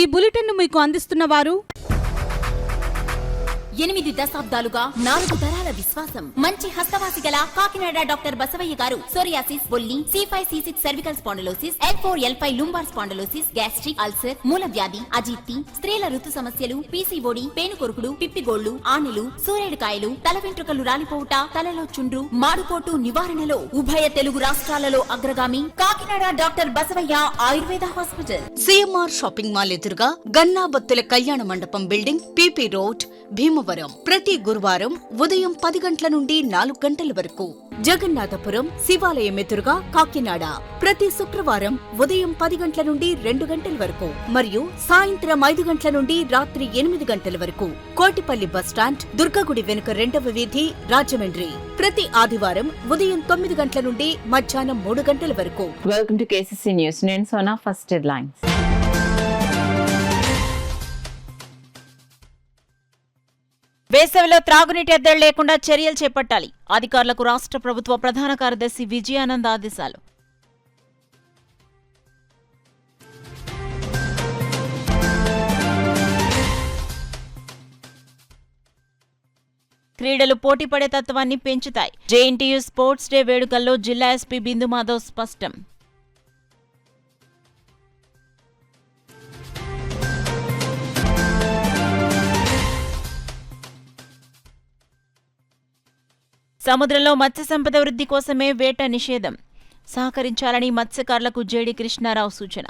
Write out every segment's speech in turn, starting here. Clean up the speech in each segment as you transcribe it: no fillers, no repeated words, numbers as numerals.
ఈ బులెటిన్ మీకు అందిస్తున్న వారు 8 దశాబ్దాలుగా 4 తరాల విశ్వాసం. మంచి హస్తవాసి గల కాకినాడ డాక్టర్ బసవయ్య గారు సోరియాసిస్, బొల్లి, C5, C6 cervical spondylosis, L4, L5 lumbar spondylosis, gastric ulcer, మూల వ్యాధి, అజీర్తి, స్త్రీల ఋతు సమస్యలు, PCOD, పేనుకొరుకుడు, పిప్పిగోళ్లు, ఆనెలు, సూరేడుకాయలు, తల వెంట్రుకలు రాలిపోవుట, తలలో చుండ్రు, మాడుకోటు నివారణలో ఉభయ తెలుగు రాష్ట్రాలలో అగ్రగామి Kakinada doctor Basavaiah Ayurveda hospital. CMR shopping mall ఎదురుగా గన్నాబత్తుల కళ్యాణ మండపం బిల్డింగ్, PP రోడ్, భీమవరం. ప్రతి గురువారం ఉదయం 10 గంటల నుండి 4 గంటల వరకు. జగన్నాథపురం శివాలయం ఎదురుగా కాకినాడ ప్రతి శుక్రవారం ఉదయం 10 గంటల నుండి 2 గంటల వరకు మరియు సాయంత్రం 5 గంటల నుండి రాత్రి 8 గంటల వరకు. కోటిపల్లి బస్టాండ్, దుర్గగుడి వెనుక 2వ వీధి, రాజమండ్రి. ప్రతి ఆదివారం ఉదయం 9 గంటల నుండి మధ్యాహ్నం 3 గంటల వరకు. Welcome to KCC news. నేను సోనా. First headlines. వేసవిలో త్రాగునీటి ఎద్దడి లేకుండా చర్యలు చేపట్టాలి. అధికారులకు రాష్ట్ర ప్రభుత్వ ప్రధాన కార్యదర్శి విజయానంద్ ఆదేశాలు. క్రీడలు పోటీపడే తత్వాన్ని పెంచుతాయి. JNTU స్పోర్ట్స్ డే వేడుకల్లో జిల్లా SP బిందు మాధవ్ స్పష్టం. సముద్రంలో మత్స్య సంపద వృద్ధి కోసమే వేట నిషేధం సహకరించాలని మత్స్యకారులకు జేడీ కృష్ణారావు సూచన.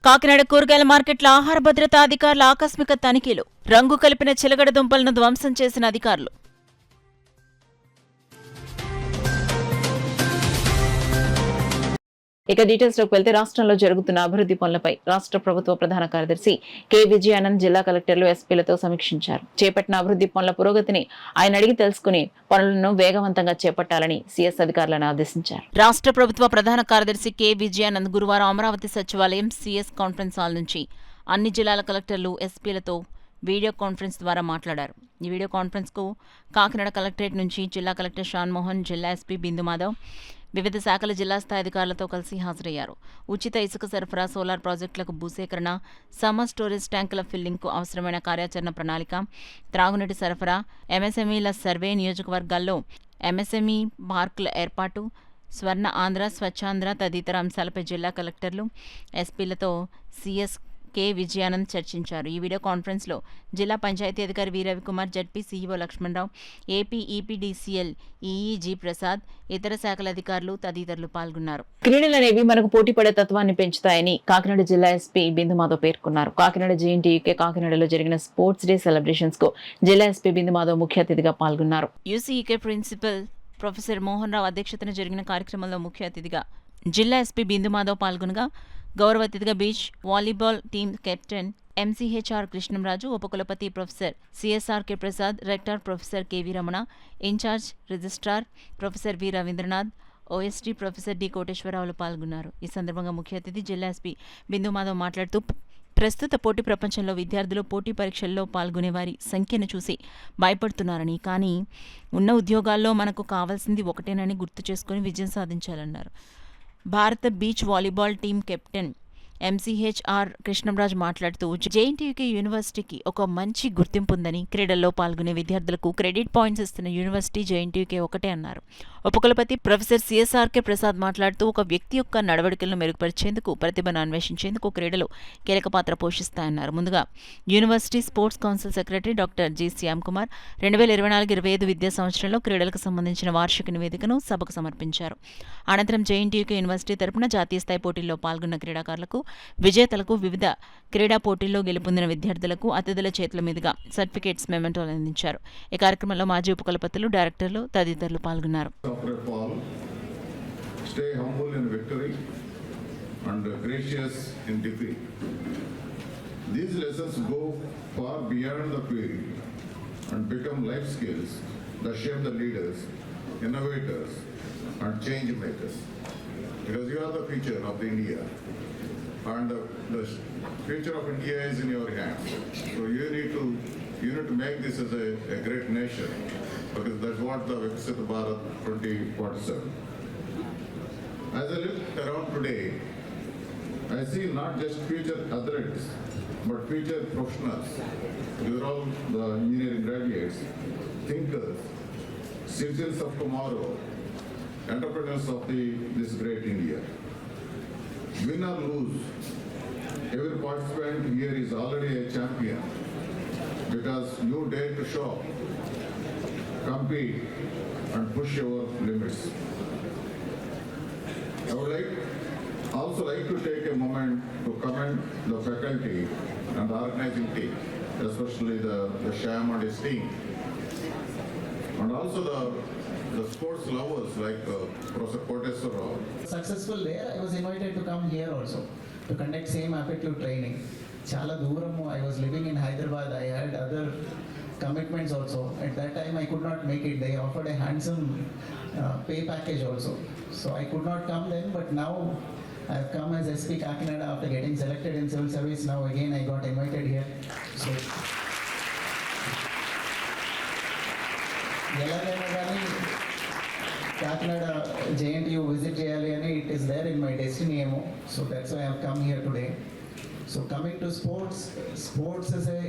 కాకినాడ కూరగాయల మార్కెట్ల ఆహార భద్రతా అధికారుల ఆకస్మిక తనిఖీలు. రంగు కలిపిన చిలగడ దుంపలను ధ్వంసం చేసిన అధికారులు. ఇక డీటెయిల్స్ లోకి వెళ్తే రాష్ట్రంలో జరుగుతున్న అభివృద్ధి పనులపై రాష్ట్ర ప్రభుత్వ ప్రధాన కార్యదర్శి K. విజయానంద్ జిల్లా కలెక్టర్లు, SPలతో సమీక్షించారు. చేపట్టిన అభివృద్ధి పనుల పురోగతిని ఆయన అడిగి తెలుసుకుని పనులను వేగవంతంగా చేపట్టాలని CS అధికారులను ఆదేశించారు. రాష్ట్ర ప్రభుత్వ ప్రధాన కార్యదర్శి K. విజయానంద్ గురువారం అమరావతి సచివాలయం CS కాన్ఫరెన్స్ హాల్ నుంచి అన్ని జిల్లాల కలెక్టర్లు, SPలతో వీడియో కాన్ఫరెన్స్ ద్వారా మాట్లాడారు. ఈ వీడియో కాన్ఫరెన్స్ కు కాకినాడ కలెక్టరేట్ నుంచి జిల్లా కలెక్టర్ షాన్మోహన్, జిల్లా SP బిందు మాధవ్, వివిధ శాఖల జిల్లా స్థాయి అధికారులతో కలిసి హాజరయ్యారు. ఉచిత ఇసుక సరఫరా, సోలార్ ప్రాజెక్టులకు భూసేకరణ, సమ్మర్ స్టోరేజ్ ట్యాంకుల ఫిల్లింగ్కు అవసరమైన కార్యాచరణ ప్రణాళిక, త్రాగునీటి సరఫరా, MSMEల సర్వే, నియోజకవర్గాల్లో MSME పార్కుల ఏర్పాటు, స్వర్ణ ఆంధ్ర, స్వచ్ఛాంధ్ర తదితర అంశాలపై జిల్లా కలెక్టర్లు, SPలతో CS K. విజయానంద్ చర్చించారు. ఈ వీడియో కాన్ఫరెన్స్లో జిల్లా పంచాయతీ అధికారి వి. Ravikumar, ZP CEO Lakshmanarao, AP EPDCL EE G. Prasad, ఇతర శాఖల అధికారులు తదితరులు పాల్గొన్నారు. క్రీడలనేవి మనకు పోటీపడే తత్వాన్ని పెంచుతాయని కాకినాడ జిల్లా SP బిందు మాధవ్ పేర్కొన్నారు. కాకినాడ JNTUK కాకినాడలో జరిగిన స్పోర్ట్స్ డే సెలబ్రేషన్స్ కు జిల్లా SP బిందు మాధవ్ ముఖ్య అతిథిగా పాల్గొన్నారు. UCEK principal professor Mohan Rao అధ్యక్షతన జరిగిన కార్యక్రమంలో ముఖ్య అతిథిగా జిల్లా SP బిందు మాధవ్ పాల్గొనగా, గౌరవ అతిథిగా beach volleyball team captain MCHR Krishnamraju, ఉపకులపతి professor CSRK Prasad, rector professor KV Ramana, in-charge registrar professor వి. Ravindranath, OSD professor D. కోటేశ్వరరావులు పాల్గొన్నారు. ఈ సందర్భంగా ముఖ్య అతిథి జిల్లా SP బిందు మాధవ్ మాట్లాడుతూ, ప్రస్తుత పోటీ ప్రపంచంలో విద్యార్థులు పోటీ పరీక్షల్లో పాల్గొనే వారి సంఖ్యను చూసి భయపడుతున్నారని, కానీ ఉన్న ఉద్యోగాల్లో మనకు కావాల్సింది ఒకటేనని గుర్తు చేసుకుని విజయం సాధించాలన్నారు. భారత beach volleyball team captain MCHR Krishnamraju మాట్లాడుతూ, JNTUK యూనివర్సిటీకి ఒక మంచి గుర్తింపు ఉందని, క్రీడల్లో పాల్గొనే విద్యార్థులకు క్రెడిట్ పాయింట్స్ ఇస్తున్న యూనివర్సిటీ JNTUK ఒకటే అన్నారు. ఉపకులపతి ప్రొఫెసర్ CSRK ప్రసాద్ మాట్లాడుతూ, ఒక వ్యక్తి యొక్క నడవడికలను మెరుగుపరిచేందుకు, ప్రతిభను అన్వేషించేందుకు క్రీడలు కీలక పాత్ర పోషిస్తాయన్నారు. ముందుగా university sports council secretary doctor G. Shyam Kumar 2024-25 విద్యా సంవత్సరంలో క్రీడలకు సంబంధించిన వార్షిక నివేదికను సభకు సమర్పించారు. అనంతరం JNTUK యూనివర్సిటీ తరపున జాతీయ స్థాయి పోటీల్లో పాల్గొన్న క్రీడాకారులకు, విజేతలకు, వివిధ క్రీడా పోటీల్లో గెలుపొందిన విద్యార్థులకు అతిథుల చేతుల మీదుగా సర్టిఫికేట్స్, మెమెంటోలు అందించారు. ఈ కార్యక్రమంలో మాజీ ఉపకులపతులు, డైరెక్టర్లు తదితరులు పాల్గొన్నారు. Because you are the future of India, and the future of India is in your hands. So you need to make this as a great nation, because that's what the Viksit Bharat 2047. As I look around today, I see not just future athletes, but future professionals. These are all the engineering graduates, thinkers, citizens of tomorrow, entrepreneurs of this great India. Win or lose, every participant here is already a champion because you dare to show, compete, and push your limits. I would also like to take a moment to commend the faculty and the organizing team, especially the Shyam and his team, and also the sports lovers like Professor Koteswar Rao. Successful there, I was invited to come here also to conduct same aptitude training. Chala Duramu, I was living in Hyderabad, I had other commitments also. At that time I could not make it. They offered a handsome pay package also. So I could not come then, but now I have come as SP Kakinada after getting selected in civil service. Now again I got invited here. So ఎలాగైనా కానీ Kakinada JNTU visit చేయాలి అని it is there in my destiny ఏమో. So that's why I have come here today. So coming to sports is a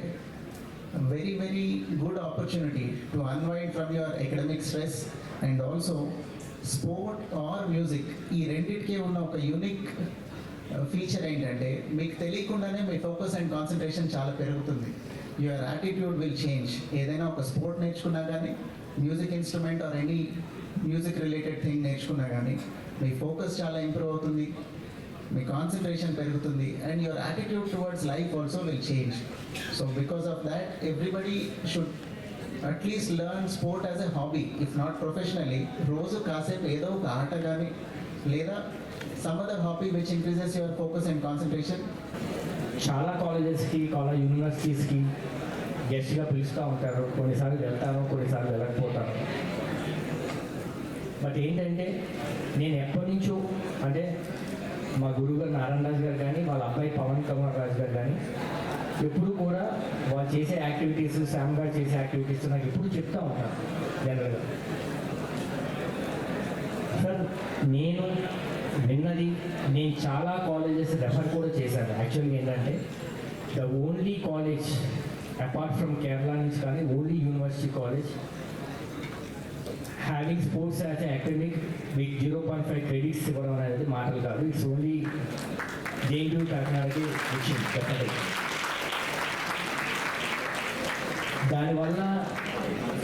very very good opportunity to unwind from your academic stress, and also sport or music ఈ రెండిటికి ఉన్న ఒక unique feature ఏంటంటే మీకు తెలియకుండానే మీ focus and concentration చాలా పెరుగుతుంది. Your attitude will change. ఏదైనా ఒక స్పోర్ట్ నేర్చుకున్నా కానీ, music instrument or any music related thing నేర్చుకున్నా కానీ మీ ఫోకస్ చాలా ఇంప్రూవ్ అవుతుంది, మీ కాన్సన్ట్రేషన్ పెరుగుతుంది, and your attitude towards life also will change. So because of that everybody should at least learn sport as a hobby, if not professionally. రోజు కాసేపు ఏదో ఒక ఆట కానీ లేదా some other hobby which increases your focus and concentration. చాలా కాలేజెస్కి యూనివర్సిటీస్కి గెస్ట్గా పిలుస్తూ ఉంటారు. కొన్నిసార్లు వెళ్తాను, కొన్నిసార్లు వెళ్ళకపోతాను. బట్ ఏంటంటే నేను ఎప్పటి నుంచో అంటే మా గురువుగారు నారాయణ రాజు గారు కానీ, వాళ్ళ అబ్బాయి పవన్ కుమార్ రాజు గారు కానీ ఎప్పుడు కూడా వాళ్ళు చేసే యాక్టివిటీస్, శామ్ గారు చేసే యాక్టివిటీస్ నాకు ఎప్పుడు చెప్తూ ఉంటాను జనరల్గా. సార్ నేను విన్నది, నేను చాలా కాలేజెస్ రెఫర్ కూడా చేశాను. యాక్చువల్గా ఏంటంటే the only college apart from Kerala నుంచి కానీ only university college having sports as academic with 0.5 credits ఇవ్వడం అనేది మాటలు కాదు. ఇట్స్ ఓన్లీ JNTU కాకినాడకి వచ్చింది చెప్పండి. దానివల్ల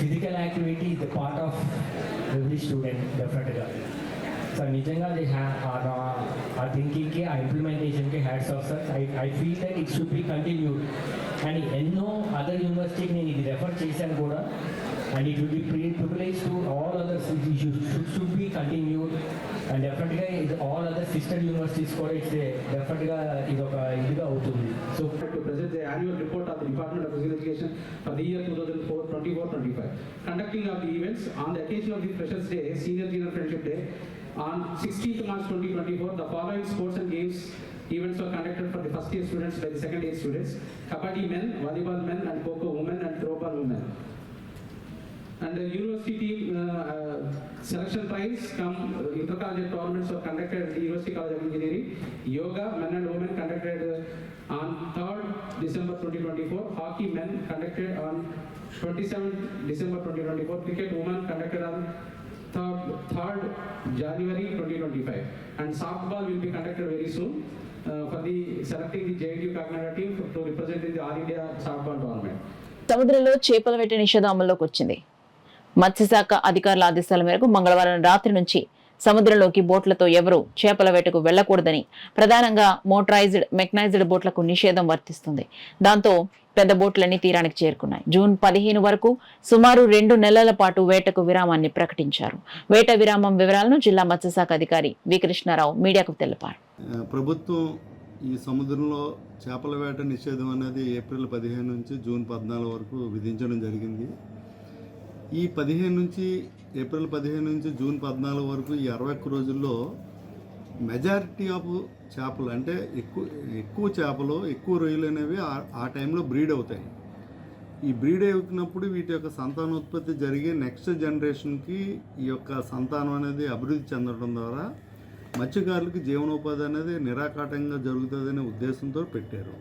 physical activity is the part of every student డెఫినెట్గా. సార్ నిజంగా ఆ థింకింగ్కి, ఆ ఇంప్లిమెంటేషన్కి hats off sir. I feel that it should be continued. And ఎన్నో అదర్ యూనివర్సిటీకి నేను ఇది రెఫర్ చేశాను కూడా. And it will be privileged to all other issues should be continued, and definitely all other sister universities for it definitely idoka idiga avutundi. So to present the annual report of the Department of Physical Education for the year 2024-25, conducting of the events on the occasion of the Freshers Day, Senior Junior Friendship Day on 16th March 2024. The following sports and games events were conducted for the first year students by the second year students: Kabaddi men, Volleyball men, and Kho-Kho women, and Throwball women. And the university team selection trials come intercollegiate tournaments were conducted at the University College of Engineering. Yoga men and women conducted on 3rd December 2024. Hockey men conducted on 27th December 2024. Cricket women conducted on 3rd January 2025. And softball will be conducted very soon for the selecting the JNTU Kakinada team to represent in the All India softball tournament. సముద్రంలో చేపల వేట నిషేధం అమల్లోకి వచ్చింది. మత్స్యశాఖ అధికారుల ఆదేశాల మేరకు మంగళవారం రాత్రి నుంచి సముద్రంలోకి బోట్లతో ఎవరూ చేపల వేటకు వెళ్లకూడదని, ప్రధానంగా మోటరైజ్డ్, మెకనైజ్డ్ బోట్లకు నిషేధం వర్తిస్తుంది. దాంతో పెద్ద బోట్లన్నీ తీరానికి చేరుకున్నాయి. జూన్ 15 వరకు సుమారు 2 నెలల పాటు వేటకు విరామాన్ని ప్రకటించారు. వేట విరామం వివరాలను జిల్లా మత్స్యశాఖ అధికారి వి కృష్ణారావు మీడియాకు తెలిపారు. ప్రభుత్వం ఈ సముద్రంలో చేపల వేట నిషేధం అనేది ఏప్రిల్ 15 నుంచి జూన్ 14 వరకు విధించడం జరిగింది. ఈ 15 నుంచి ఏప్రిల్ 15 నుంచి జూన్ 14 వరకు ఈ 61 రోజుల్లో మెజారిటీ ఆఫ్ చేపలు అంటే ఎక్కువ చేపలు, ఎక్కువ రొయ్యలు అనేవి ఆ టైంలో బ్రీడ్ అవుతాయి. ఈ బ్రీడ్ ఎక్కినప్పుడు వీటి యొక్క సంతానోత్పత్తి జరిగే నెక్స్ట్ జనరేషన్కి ఈ యొక్క సంతానం అనేది అభివృద్ధి చెందడం ద్వారా మత్స్యకారులకి జీవనోపాధి అనేది నిరాకాటంగా జరుగుతుందనే ఉద్దేశంతో పెట్టారు.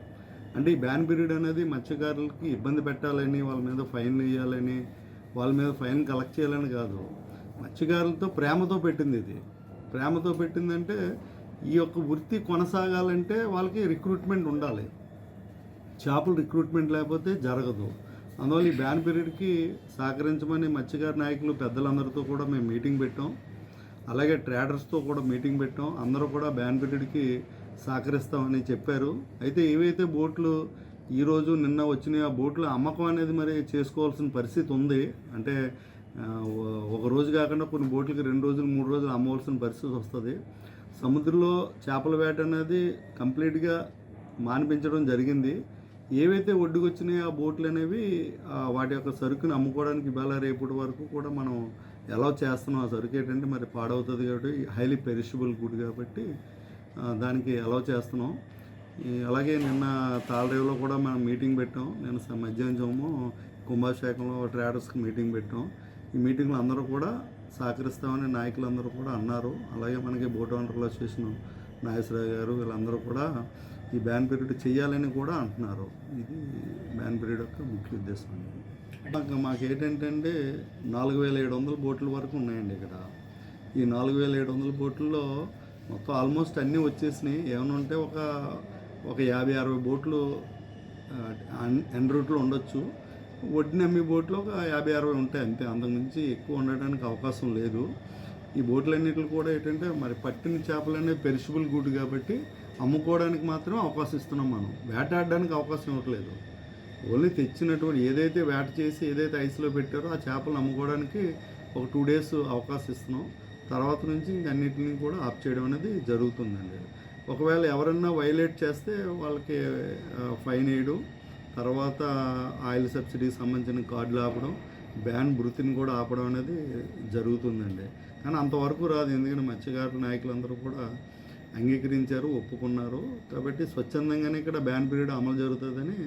అంటే ఈ బ్యాన్ పీరియడ్ అనేది మత్స్యకారులకి ఇబ్బంది పెట్టాలని, వాళ్ళ మీద ఫైన్లు వేయాలని, వాళ్ళ మీద ఫైన్ కలెక్ట్ చేయాలని కాదు, మత్స్యకారులతో ప్రేమతో పెట్టింది. ఇది ప్రేమతో పెట్టిందంటే ఈ యొక్క వృత్తి కొనసాగాలంటే వాళ్ళకి రిక్రూట్మెంట్ ఉండాలి. చేపలు రిక్రూట్మెంట్ లేకపోతే జరగదు. అందువల్ల ఈ బ్యాన్ పీరియడ్కి సహకరించమని మత్స్యకార నాయకులు పెద్దలందరితో కూడా మేము మీటింగ్ పెట్టాం. అలాగే ట్రేడర్స్తో కూడా మీటింగ్ పెట్టాం. అందరూ కూడా బ్యాన్ పీరియడ్కి సహకరిస్తామని చెప్పారు. అయితే ఏవైతే బోట్లు ఈరోజు నిన్న వచ్చినాయి ఆ బోట్ల అమ్మకం అనేది మరి చేసుకోవాల్సిన పరిస్థితి ఉంది. అంటే ఒక రోజు కాకుండా కొన్ని బోట్లకి 2 రోజులు 3 రోజులు అమ్మవలసిన పరిస్థితి వస్తుంది. సముద్రంలో చేపల వేట అనేది కంప్లీట్గా మానిపించడం జరిగింది. ఏవైతే ఒడ్డుకు వచ్చినాయో ఆ బోట్లు అనేవి వాటి యొక్క సరుకుని అమ్ముకోవడానికి ఇవాళ రేపటి వరకు కూడా మనం ఎలా చేస్తున్నాం. ఆ సరుకు ఏంటంటే మరి పాడవుతుంది కాబట్టి హైలీ పెరిషబుల్ గుడ్ కాబట్టి దానికి ఎలా చేస్తున్నాం. అలాగే నిన్న తాళరేవులో కూడా మనం మీటింగ్ పెట్టాం. నేను మధ్యాహ్నం కుంభాభిషేకంలో ట్రేడర్స్కి మీటింగ్ పెట్టాం. ఈ మీటింగ్లో అందరూ కూడా సహకరిస్తామని నాయకులందరూ కూడా అన్నారు. అలాగే మనకి బోట్ ఓనర్ల అసోసియేషన్ నాగేశ్వరరావు గారు వీళ్ళందరూ కూడా ఈ బ్యాన్ పీరియడ్ చేయాలని కూడా అంటున్నారు. ఇది బ్యాన్ పీరియడ్ యొక్క ముఖ్య ఉద్దేశం. మాకు ఏంటంటే 4700 బోట్ల వరకు ఉన్నాయండి ఇక్కడ. ఈ 4700 బోట్లలో మొత్తం ఆల్మోస్ట్ అన్నీ వచ్చేసినాయి. ఏమైనా ఉంటే ఒక 50-60 బోట్లు ఎన్ రూట్లో ఉండొచ్చు. ఒడ్డున అమ్మి బోట్లు ఒక 50-60 ఉంటాయి అంతే, అంతకుమించి ఎక్కువ ఉండడానికి అవకాశం లేదు. ఈ బోట్లన్నింటిలో కూడా ఏంటంటే మరి పట్టిన చేపలు అనేవి పెరిషబుల్ గుడ్ కాబట్టి అమ్ముకోవడానికి మాత్రం అవకాశం ఇస్తున్నాం. మనం వేటాడడానికి అవకాశం ఇవ్వట్లేదు. ఓన్లీ తెచ్చినటువంటి ఏదైతే వేట చేసి ఏదైతే ఐస్లో పెట్టారో ఆ చేపలను అమ్ముకోవడానికి ఒక 2 days అవకాశం ఇస్తున్నాం. తర్వాత నుంచి ఇంకన్నిటిని కూడా ఆఫ్ చేయడం అనేది జరుగుతుందండి. ఒకవేళ ఎవరన్నా వైలేట్ చేస్తే వాళ్ళకి ఫైన్ వేయడం, తర్వాత ఆయిల్ సబ్సిడీకి సంబంధించిన కార్డులు ఆపడం, బ్యాన్ వృత్తిని కూడా ఆపడం అనేది జరుగుతుందండి. కానీ అంతవరకు రాదు. ఎందుకంటే మత్స్యకారుల నాయకులందరూ కూడా అంగీకరించారు, ఒప్పుకున్నారు. కాబట్టి స్వచ్ఛందంగానే ఇక్కడ బ్యాన్ పీరియడ్ అమలు జరుగుతుందని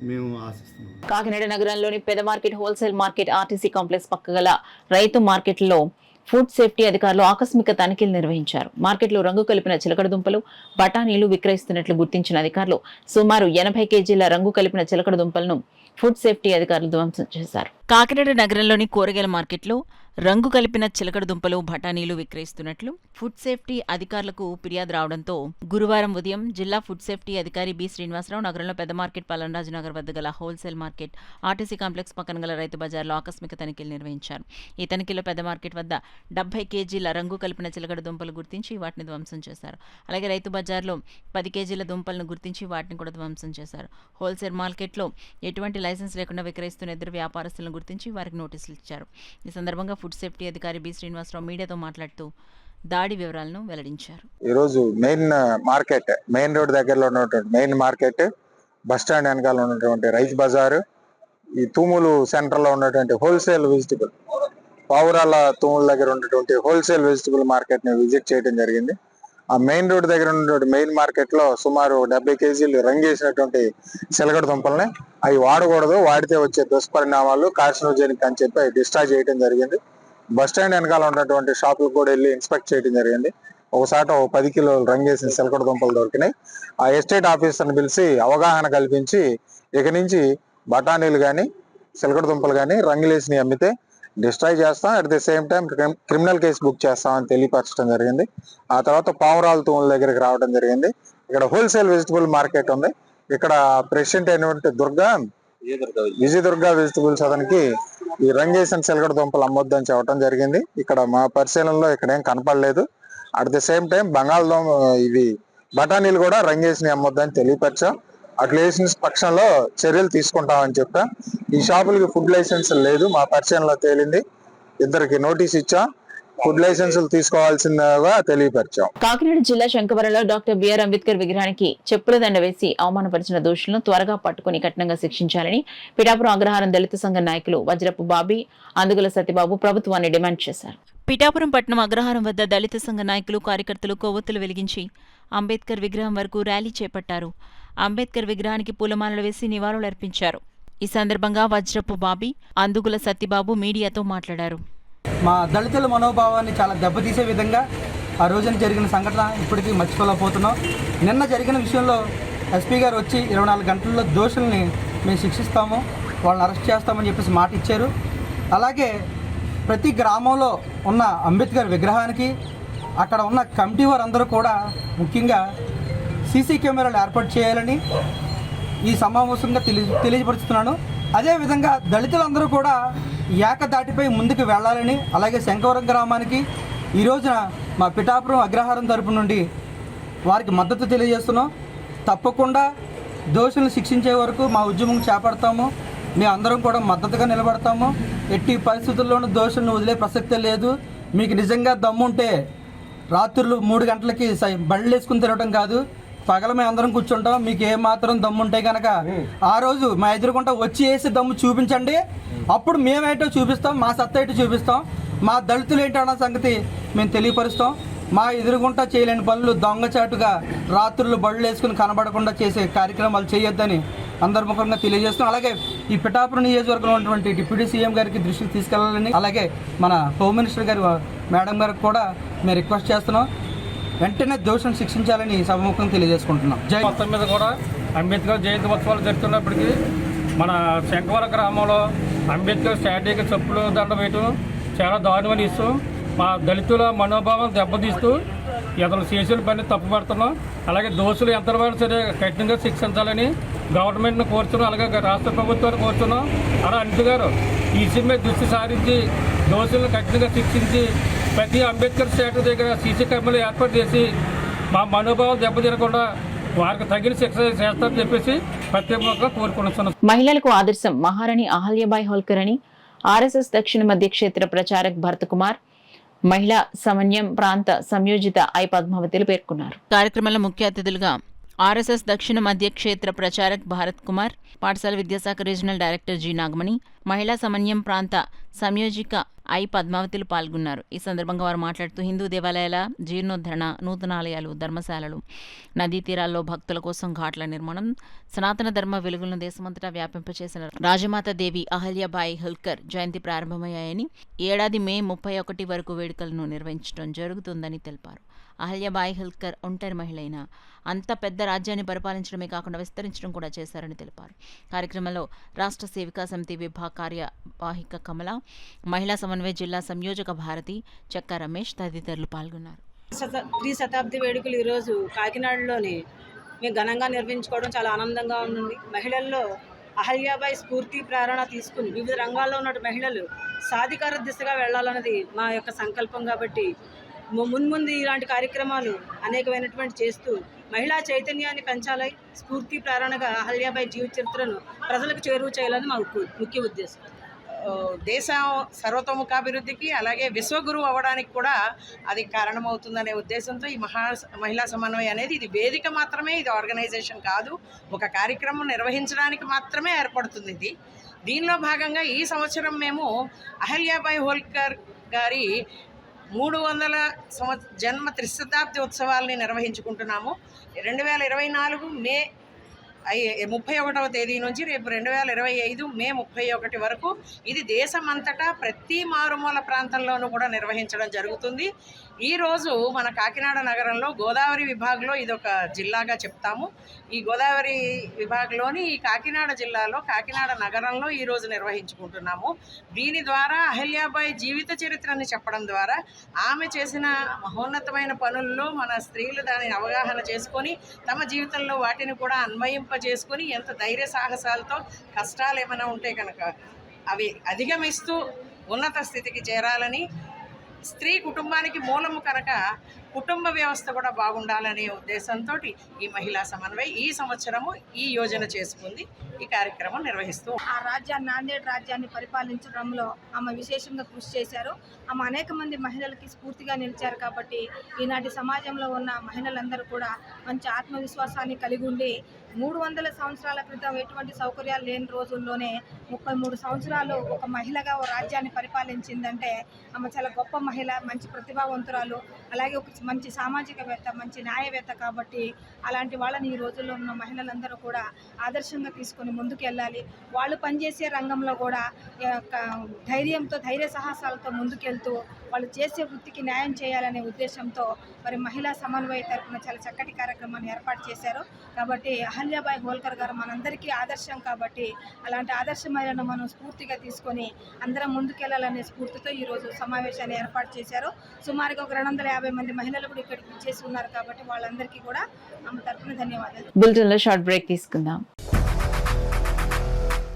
మేము ఆశిస్తున్నాం. కాకినాడ నగరంలోని పెద్ద market, wholesale market, RTC complex పక్కగల రైతు మార్కెట్లో ఫుడ్ సేఫ్టీ అధికారులు ఆకస్మిక తనిఖీలు నిర్వహించారు. మార్కెట్లో రంగు కలిపిన చిలకడ దుంపలు, బఠానీలు విక్రయిస్తున్నట్లు గుర్తించిన అధికారులు సుమారు 80 kgల రంగు కలిపిన చిలకడ దుంపలను ఫుడ్ సేఫ్టీ అధికారులు ధ్వంసం చేశారు. కాకినాడ నగరంలోని కూరగాయల మార్కెట్లో రంగు కలిపిన చిలకడ దుంపలు, బఠానీలు విక్రయిస్తున్నట్లు ఫుడ్ సేఫ్టీ అధికారులకు ఫిర్యాదు రావడంతో గురువారం ఉదయం జిల్లా ఫుడ్ సేఫ్టీ అధికారి బి శ్రీనివాసరావు నగరంలో పెద్ద మార్కెట్, పల్లంరాజు నగర్ వద్ద గల హోల్సేల్ మార్కెట్, ఆర్టీసీ కాంప్లెక్స్ పక్కన గల రైతు బజార్లో ఆకస్మిక తనిఖీలు నిర్వహించారు. ఈ తనిఖీలో పెద్ద మార్కెట్ వద్ద 70 kgల రంగు కలిపిన చిలకడ దుంపలు గుర్తించి వాటిని ధ్వంసం చేశారు. అలాగే రైతు బజార్లో 10 kgల దుంపలను గుర్తించి వాటిని కూడా ధ్వంసం చేశారు. హోల్సేల్ మార్కెట్లో ఎటువంటి లైసెన్స్ లేకుండా విక్రయిస్తున్న 2 వ్యాపారస్తులను గుర్తించి వారికి నోటీసులు ఇచ్చారు. ఈ సందర్భంగా ఫుడ్ సేఫ్టీ అధికారి బి శ్రీనివాసరావు మీడియాతో మాట్లాడుతూ దాడి వివరాలను వెల్లడించారు. ఈరోజు మెయిన్ మార్కెట్, మెయిన్ రోడ్ దగ్గరలో ఉన్నటువంటి మెయిన్ మార్కెట్, బస్టాండ్ వెనకాల ఉన్నటువంటి రైతు బజారు, ఈ తూములు సెంటర్లో ఉన్నటువంటి హోల్సేల్ వెజిటబుల్, పావురాల తూముల దగ్గర ఉన్నటువంటి హోల్సేల్ వెజిటబుల్ మార్కెట్ ని విజిట్ చేయడం జరిగింది. ఆ మెయిన్ రోడ్ దగ్గర ఉన్నటువంటి మెయిన్ మార్కెట్ లో సుమారు 70 kgలు రంగేసినటువంటి చిలకడ దుంపల్ని అవి వాడకూడదు, వాడితే వచ్చే దుష్పరిణామాలు కార్సినోజెనిక్ అని చెప్పి డిశ్చార్జ్ చేయడం జరిగింది. బస్టాండ్ వెనకాల ఉన్నటువంటి షాపులకు కూడా వెళ్ళి ఇన్స్పెక్ట్ చేయడం జరిగింది. ఒకసారి 10 కిలోలు రంగేసిన చిలకడ దుంపలు దొరికినాయి. ఆ ఎస్టేట్ ఆఫీసర్ని పిలిచి అవగాహన కల్పించి ఇక నుంచి బఠానీలు కానీ చిలకడ దుంపలు కానీ రంగులేసినవి అమ్మితే డిస్ట్రాయ్ చేస్తాం, at the same time criminal case book చేస్తామని తెలియపరచడం జరిగింది. ఆ తర్వాత పావురాల తూముల దగ్గరికి రావడం జరిగింది. ఇక్కడ హోల్సేల్ వెజిటబుల్ మార్కెట్ ఉంది. ఇక్కడ ప్రెసిడెంట్ అయినటువంటి విజయదుర్గ వెజిటబుల్స్ అతనికి ఈ రంగేసిన చిలకడ దుంపలు అమ్మొద్దని చెప్పడం జరిగింది. ఇక్కడ మా పరిశీలనలో ఇక్కడ ఏం కనపడలేదు. అట్ ది సేమ్ టైం బంగాళదుంప ఇవి బఠానీలు కూడా రంగేసినవి అమ్మొద్దని తెలియపరిచాం. అట్లా వేసిన పక్షంలో చర్యలు తీసుకుంటామని చెప్పా. ఈ షాపులకి ఫుడ్ లైసెన్స్ లేదు, మా పరిచయంలో తేలింది. 2కి నోటీస్ ఇచ్చాం, ఫుడ్ లైసెన్సులు తీసుకోవాల్సిందిగా తెలియపరిచాం. కాకినాడ జిల్లా శంకవరంలో డాక్టర్ బిఆర్ అంబేద్కర్ విగ్రహానికి చెప్పుల దండ వేసి అవమానపరిచిన దోషులను త్వరగా పట్టుకుని కఠినంగా శిక్షించాలని పిఠాపురం అగ్రహారం దళిత సంఘ నాయకులు వజ్రపు బాబీ, అందుగుల సత్యబాబు ప్రభుత్వాన్ని డిమాండ్ చేశారు. పిఠాపురం పట్టణం అగ్రహారం వద్ద దళిత సంఘ నాయకులు, కార్యకర్తలు కొవ్వొత్తులు వెలిగించి అంబేద్కర్ విగ్రహం వరకు ర్యాలీ చేపట్టారు. అంబేద్కర్ విగ్రహానికి పూలమాలలు వేసి నివాళులర్పించారు. ఈ సందర్భంగా వజ్రపు బాబి, అందుగుల సత్యబాబు మీడియాతో మాట్లాడారు. మా దళితుల మనోభావాన్ని చాలా దెబ్బతీసే విధంగా ఆ రోజున జరిగిన సంఘటన ఇప్పటికీ మర్చిపోలేకపోతున్నాం. నిన్న జరిగిన విషయంలో ఎస్పీ గారు వచ్చి 24 గంటల్లో దోషుల్ని మేము శిక్షిస్తాము, వాళ్ళని అరెస్ట్ చేస్తామని చెప్పేసి మాట ఇచ్చారు. అలాగే ప్రతి గ్రామంలో ఉన్న అంబేద్కర్ విగ్రహానికి అక్కడ ఉన్న కమిటీ వారందరూ కూడా ముఖ్యంగా సీసీ కెమెరాలు ఏర్పాటు చేయాలని ఈ సమావేశంగా తెలియపరుస్తున్నాను. అదేవిధంగా దళితులందరూ కూడా ఏకదాటిపై ముందుకు వెళ్ళాలని, అలాగే శంకవరం గ్రామానికి ఈ రోజున మా పిఠాపురం అగ్రహారం తరపు నుండి వారికి మద్దతు తెలియజేస్తున్నాం. తప్పకుండా దోషులను శిక్షించే వరకు మా ఉద్యమం చేపడతాము. మేము అందరం కూడా మద్దతుగా నిలబడతాము. ఎట్టి పరిస్థితుల్లోనూ దోషులను వదిలే ప్రసక్తే లేదు. మీకు నిజంగా దమ్ముంటే రాత్రులు 3 గంటలకి బళ్ళు వేసుకుని తిరగడం కాదు, పగల మేము అందరం కూర్చుంటాం. మీకు ఏమాత్రం దమ్ముంటే కనుక ఆ రోజు మా ఎదురుకుంటా వచ్చి వేసి దమ్ము చూపించండి. అప్పుడు మేమేటో చూపిస్తాం, మా సత్తా ఏంటో చూపిస్తాం, మా దళితులు ఏంటన్న సంగతి మేము తెలియపరుస్తాం. మా ఎదురుగుంటా చేయలేని పనులు దొంగచాటుగా రాత్రులు బళ్ళు వేసుకుని కనబడకుండా చేసే కార్యక్రమాలు చేయొద్దని అందర్ముఖంగా తెలియజేస్తున్నాం. అలాగే ఈ పిఠాపురం నియోజకవర్గంలో ఉన్నటువంటి డిప్యూటీ సీఎం గారికి దృష్టికి తీసుకెళ్లాలని, అలాగే మన హోమ్ మినిస్టర్ గారు మేడం గారికి కూడా మేము రిక్వెస్ట్ చేస్తున్నాం. వెంటనే దోషులను శిక్షించాలని సభముఖంగా తెలియజేసుకుంటున్నాం. మొత్తం మీద కూడా అంబేద్కర్ జయంతి ఉత్సవాలు జరుగుతున్నప్పటికీ మన శంకవరం గ్రామంలో అంబేద్కర్ స్టాట్యూకి చెప్పులు దండ వేయటం చాలా దారుణమైన ఇస్తూ మా దళితుల మనోభావం దెబ్బతీస్తూ ఇతను చేసిన పని తప్పుపడుతున్నాం. అలాగే దోషులు ఎంతవరకు సరే కఠినంగా శిక్షించాలని గవర్నమెంట్ను కోరుతున్నాం, అలాగే రాష్ట్ర ప్రభుత్వాన్ని కోరుతున్నాం. అలా అనిల్ గారు ఈ విషయం మీద దృష్టి సారించి దోషులను కఠినంగా శిక్షించి ప్రతి అంబేద్కర్ స్టాట్యూ దగ్గర సీసీ కెమెరాలు ఏర్పాటు చేసి మా మనోభావం దెబ్బతినకుండా వారికి తగిన శిక్ష చేస్తారని చెప్పేసి ప్రత్యేకంగా కోరుకుంటున్నాం. మహిళలకు ఆదర్శం మహారాణి అహల్యాబాయి హోల్కర్ అని ఆర్ఎస్ఎస్ దక్షిణ మధ్య క్షేత్ర ప్రచారక్ భరత్ కుమార్, మహిళా సమన్వయం ప్రాంత సంయోజిత ఐ పద్మావతిలు పేర్కొన్నారు. కార్యక్రమంలో ముఖ్య అతిథులుగా ఆర్ఎస్ఎస్ దక్షిణ మధ్య క్షేత్ర ప్రచారక్ భారత్ కుమార్, పాఠశాల విద్యాశాఖ రీజనల్ డైరెక్టర్ జి నాగమణి, మహిళా సమన్వయం ప్రాంత సంయోజిక ఐ పద్మావతిలు పాల్గొన్నారు. ఈ సందర్భంగా వారు మాట్లాడుతూ హిందూ దేవాలయాల జీర్ణోద్ధరణ, నూతనాలయాలు, ధర్మశాలలు, నదీ తీరాల్లో భక్తుల కోసం ఘాట్ల నిర్మాణం, సనాతన ధర్మ వెలుగులను దేశమంతటా వ్యాపింపచేసిన రాజమాత దేవి అహల్యాబాయి హోల్కర్ జయంతి ప్రారంభమయ్యాయని, ఏడాది మే 31 వరకు వేడుకలను నిర్వహించడం జరుగుతుందని తెలిపారు. అహల్యాబాయి హోల్కర్ ఒంటరి మహిళైన అంత పెద్ద రాజ్యాన్ని పరిపాలించడమే కాకుండా విస్తరించడం కూడా చేశారని తెలిపారు. కార్యక్రమంలో రాష్ట్ర సేవికా సమితి విభాగ కార్యవాహిక కమల, మహిళా సమన్వయ జిల్లా సంయోజక భారతి, చెక్క రమేష్ తదితరులు పాల్గొన్నారు. శతాబ్ది వేడుకలు ఈరోజు కాకినాడలోని మేము ఘనంగా నిర్వహించుకోవడం చాలా ఆనందంగా ఉంది. మహిళల్లో అహల్యాబాయి స్ఫూర్తి ప్రేరణ తీసుకుని వివిధ రంగాల్లో ఉన్న మహిళలు సాధికార దిశగా వెళ్లాలన్నది మా యొక్క సంకల్పం. కాబట్టి మున్ముందు ఇలాంటి కార్యక్రమాలు అనేకమైనటువంటి చేస్తూ మహిళా చైతన్యాన్ని పెంచాలి, స్ఫూర్తి ప్రేరణగా అహల్యాబాయి జీవిత చరిత్రను ప్రజలకు చేరువ చేయాలని మా ముఖ్య ఉద్దేశం. దేశం సర్వతోముఖాభివృద్ధికి అలాగే విశ్వగురువు అవ్వడానికి కూడా అది కారణమవుతుందనే ఉద్దేశంతో ఈ మహిళా సమన్వయం అనేది ఇది వేదిక మాత్రమే, ఇది ఆర్గనైజేషన్ కాదు, ఒక కార్యక్రమం నిర్వహించడానికి మాత్రమే ఏర్పడుతుంది. దీనిలో భాగంగా ఈ సంవత్సరం మేము అహల్యాబాయి హోల్కర్ గారి 300 జన్మ త్రిశతాబ్ది ఉత్సవాలని నిర్వహించుకుంటున్నాము. 2024 మే 31వ తేదీ నుంచి రేపు 2025 మే 31 వరకు ఇది దేశమంతటా ప్రతి మారుమూల ప్రాంతంలోనూ కూడా నిర్వహించడం జరుగుతుంది. ఈరోజు మన కాకినాడ నగరంలో గోదావరి విభాగంలో ఇదొక జిల్లాగా చెప్తాము. ఈ గోదావరి విభాగంలోని ఈ కాకినాడ జిల్లాలో కాకినాడ నగరంలో ఈరోజు నిర్వహించుకుంటున్నాము. దీని ద్వారా అహల్యాబాయి జీవిత చరిత్రని చెప్పడం ద్వారా ఆమె చేసిన మహోన్నతమైన పనుల్లో మన స్త్రీలు దానిని అవగాహన చేసుకొని తమ జీవితంలో వాటిని కూడా చేసుకొని ఎంత ధైర్య సాహసాలతో కష్టాలు ఏమైనా ఉంటే కనుక అవి అధిగమిస్తూ ఉన్నత స్థితికి చేరాలని, స్త్రీ కుటుంబానికి మూలము కనుక కుటుంబ వ్యవస్థ కూడా బాగుండాలనే ఉద్దేశంతో ఈ మహిళా సమన్వయం ఈ సంవత్సరము ఈ యోజన చేసుకుంది. ఈ కార్యక్రమం నిర్వహిస్తూ ఆ రాజ్యాన్ని, నాందేడ్ రాజ్యాన్ని పరిపాలించడంలో ఆమె విశేషంగా కృషి చేశారు. ఆమె అనేక మంది మహిళలకి స్ఫూర్తిగా నిలిచారు. కాబట్టి ఈనాటి సమాజంలో ఉన్న మహిళలందరూ కూడా మంచి ఆత్మవిశ్వాసాన్ని కలిగి ఉండి 300 సంవత్సరాల క్రితం ఎటువంటి సౌకర్యాలు లేని రోజుల్లోనే 33 సంవత్సరాలు ఒక మహిళగా ఓ రాజ్యాన్ని పరిపాలించిందంటే ఆమె చాలా గొప్ప మహిళ, మంచి ప్రతిభావంతురాలు. అలాగే ఒక మంచి సామాజికవేత్త, మంచి న్యాయవేత్త కాబట్టి అలాంటి వాళ్ళని ఈ రోజుల్లో ఉన్న మహిళలందరూ కూడా ఆదర్శంగా తీసుకొని ముందుకు వెళ్ళాలి. వాళ్ళు పనిచేసే రంగంలో కూడా ధైర్యంతో, ధైర్య సాహసాలతో ముందుకెళ్తూ వాళ్ళు చేసే వృత్తికి న్యాయం చేయాలనే ఉద్దేశంతో మరి మహిళా సమన్వయ తరపున చాలా చక్కటి కార్యక్రమాన్ని ఏర్పాటు చేశారు. కాబట్టి అహల్యాబాయి హోల్కర్ గారు మనందరికీ ఆదర్శం కాబట్టి అలాంటి ఆదర్శమైన మనం స్ఫూర్తిగా తీసుకొని అందరం ముందుకెళ్లాలనే స్ఫూర్తితో ఈరోజు సమావేశాన్ని ఏర్పాటు చేశారు. సుమారుగా ఒక 250 మంది మహిళలు కూడా ఇక్కడికి విచ్చేసి ఉన్నారు కాబట్టి వాళ్ళందరికీ కూడా ఆమె తరపున ధన్యవాదాలు. బులెటిన్లో షార్ట్ బ్రేక్ తీసుకుందాం.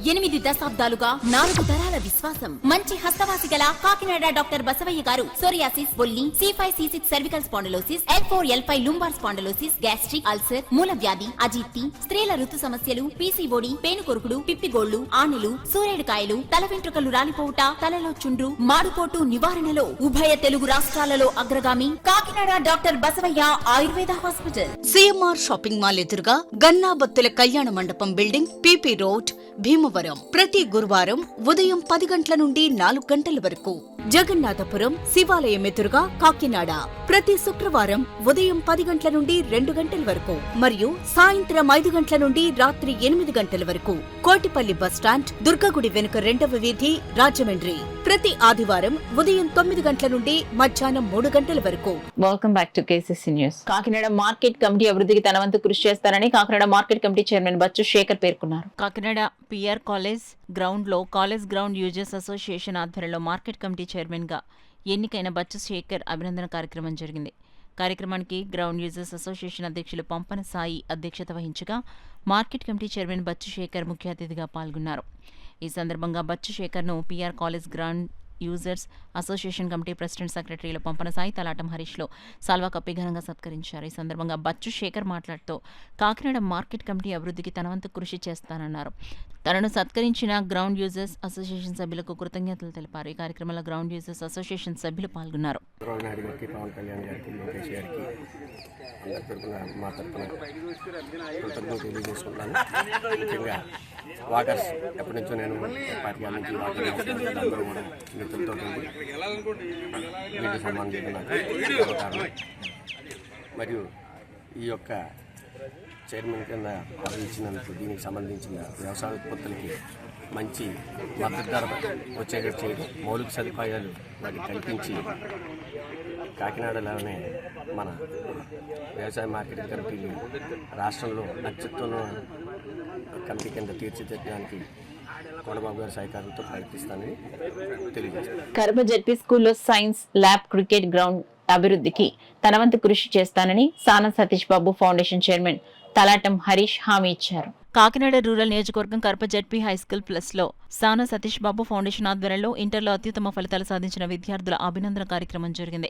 8 దశాబ్దాలుగా 4 తరాల విశ్వాసం. మంచి హస్తవాసి గల కాకినాడ డాక్టర్ బసవయ్య గారు సోరియాసిస్, బొల్లి, C5C6 cervical spondylosis, L4L5 lumbar spondylosis, gastric ulcer, మూల వ్యాధి, అజీర్తి, స్త్రీల ఋతు సమస్యలు, PCOD, పేనుకొరుకుడు, పిప్పిగోళ్లు, ఆనెలు, సూరేడుకాయలు, తల వెంట్రుకలు రాలిపోవుట, తలలో చుండ్రు, మాడుకోటు నివారణలో ఉభయ తెలుగు రాష్ట్రాలలో అగ్రగామి Kakinada doctor Basavaiah Ayurveda hospital. CMR shopping mall ఎదురుగా గన్నాబత్తుల కళ్యాణ మండపం బిల్డింగ్, PP రోడ్, భీమవరం. ప్రతి గురువారం ఉదయం 10 గంటల నుండి 4 గంటల వరకు. జగన్నాథపురం శివాలయం ఎదురుగా కాకినాడ ప్రతి శుక్రవారం ఉదయం 10 గంటల నుండి 2 గంటల వరకు మరియు సాయంత్రం 5 గంటల నుండి రాత్రి 8 గంటల వరకు. కోటిపల్లి బస్టాండ్, దుర్గగుడి వెనుక 2వ వీధి, రాజమండ్రి ప్రతి ఆదివారం ఉదయం 9 గంటల నుండి మధ్యాహ్నం 3 గంటల వరకు. Welcome back to KCC news. Kakinada market committee అభివృద్ధికి తన వంతు కృషి చేస్తారని Kakinada market committee chairman Bachu Shekar పేర్కొన్నారు. కాకినాడ PR కాలేజ్ గ్రౌండ్లో కాలేజ్ గ్రౌండ్ యూజర్స్ అసోసియేషన్ ఆధ్వర్యంలో మార్కెట్ కమిటీ చైర్మన్గా ఎన్నికైన బచ్చు శేఖర్ అభినందన కార్యక్రమం జరిగింది. కార్యక్రమానికి గ్రౌండ్ యూజర్స్ అసోసియేషన్ అధ్యక్షులు పంపన సాయి అధ్యక్షత వహించగా market committee chairman Bachu Sekhar ముఖ్య అతిథిగా పాల్గొన్నారు. ఈ సందర్భంగా బచ్చు శేఖర్ను PR college ground users association committee president సెక్రటరీలు పంపన సాయి, తలాటం హరీష్లో సాల్వా కప్పి ఘనంగా సత్కరించారు. ఈ సందర్భంగా బచ్చు శేఖర్ మాట్లాడుతూ కాకినాడ మార్కెట్ కమిటీ అభివృద్ధికి తన వంతు కృషి చేస్తానన్నారు. తనను సత్కరించిన గ్రౌండ్ యూజర్స్ అసోసియేషన్ సభ్యులకు కృతజ్ఞతలు తెలిపారు. ఈ కార్యక్రమంలో గ్రౌండ్ యూజర్స్ అసోసియేషన్ సభ్యులు పాల్గొన్నారు. వాకర్స్ ఎప్పటి నుంచో నేను 25 నుంచి అందరూ కూడా మిత్రులతో వీటి సన్మానం చేయడం మరియు ఈ యొక్క చైర్మన్ కింద పదవి ఇచ్చినందుకు దీనికి సంబంధించిన వ్యవసాయ ఉత్పత్తులకి మంచి మద్దతు ధర వచ్చేటట్టు చేయడం, మౌలిక సదుపాయాలు వాటికి కల్పించి కాకినాడలోనే మన వ్యవసాయ మార్కెటింగ్ కమిటీని రాష్ట్రంలో అత్యుత్తమ కమిటీ కింద తీర్చిదిద్దడానికి కొండబాబు గారి సహకారంతో ప్రయత్నిస్తానని తెలియజేస్తాను. కరప జెడ్పీ స్కూల్లో సైన్స్ ల్యాబ్, క్రికెట్ గ్రౌండ్ అభివృద్ధికి తన వంతు కృషి చేస్తానని సానా సతీష్ బాబు ఫౌండేషన్ చైర్మన్ తలాటం హరీష్ హామీ ఇచ్చారు. కాకినాడ రూరల్ నియోజకవర్గం కరప జెడ్పీ హైస్కూల్ ప్లస్లో సానా సతీష్ బాబు ఫౌండేషన్ ఆధ్వర్యంలో ఇంటర్లో అత్యుత్తమ ఫలితాలు సాధించిన విద్యార్థుల అభినందన కార్యక్రమం జరిగింది.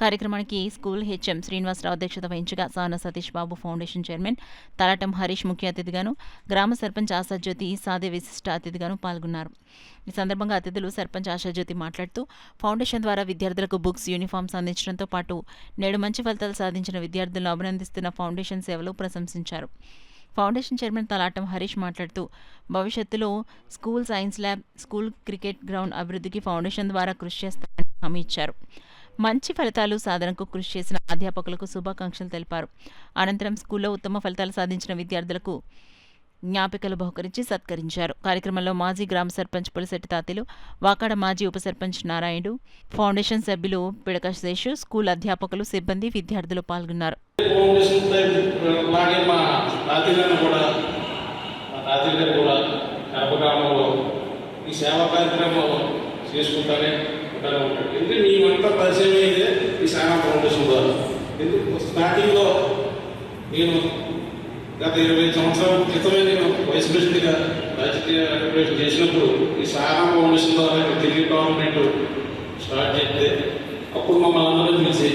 కార్యక్రమానికి స్కూల్ HM శ్రీనివాసరావు అధ్యక్షత వహించగా సానా సతీష్ బాబు ఫౌండేషన్ చైర్మన్ తలాటం హరీష్ ముఖ్య అతిథిగాను, గ్రామ సర్పంచ్ ఆశాజ్యోతి సాదే విశిష్ట అతిథిగాను పాల్గొన్నారు. ఈ సందర్భంగా అతిథులు సర్పంచ్ ఆశాజ్యోతి మాట్లాడుతూ ఫౌండేషన్ ద్వారా విద్యార్థులకు బుక్స్, యూనిఫామ్స్ అందించడంతో పాటు నేడు మంచి ఫలితాలు సాధించిన విద్యార్థులను అభినందిస్తున్న ఫౌండేషన్ సేవలు ప్రశంసించారు. ఫౌండేషన్ చైర్మన్ తలాటం హరీష్ మాట్లాడుతూ భవిష్యత్తులో school science lab, school cricket ground అభివృద్ధికి ఫౌండేషన్ ద్వారా కృషి చేస్తారని హామీ ఇచ్చారు. మంచి ఫలితాలు సాధనకు కృషి చేసిన అధ్యాపకులకు శుభాకాంక్షలు తెలిపారు. అనంతరం స్కూల్లో ఉత్తమ ఫలితాలు సాధించిన విద్యార్థులకు జ్ఞాపికలు బహుకరించి సత్కరించారు. కార్యక్రమంలో మాజీ గ్రామ సర్పంచ్ పులిశెట్టి తాతెలు, వాకాడ మాజీ ఉప సర్పంచ్ నారాయణుడు, ఫౌండేషన్ సభ్యులు పిడక శేషు, స్కూల్ అధ్యాపకులు, సిబ్బంది, విద్యార్థులు పాల్గొన్నారు. స్టార్టింగ్లో నేను గత 20 సంవత్సరాల క్రితమే నేను వైస్ ప్రెసిడెంట్గా రాజకీయ అడ్మినిస్ట్రేషన్ చేసినప్పుడు ఈ సారా ఫౌండేషన్ ద్వారా తెలుగు గవర్నమెంట్ స్టార్ట్ చేస్తే అప్పుడు మమ్మల్ని అందరూ పిలిచి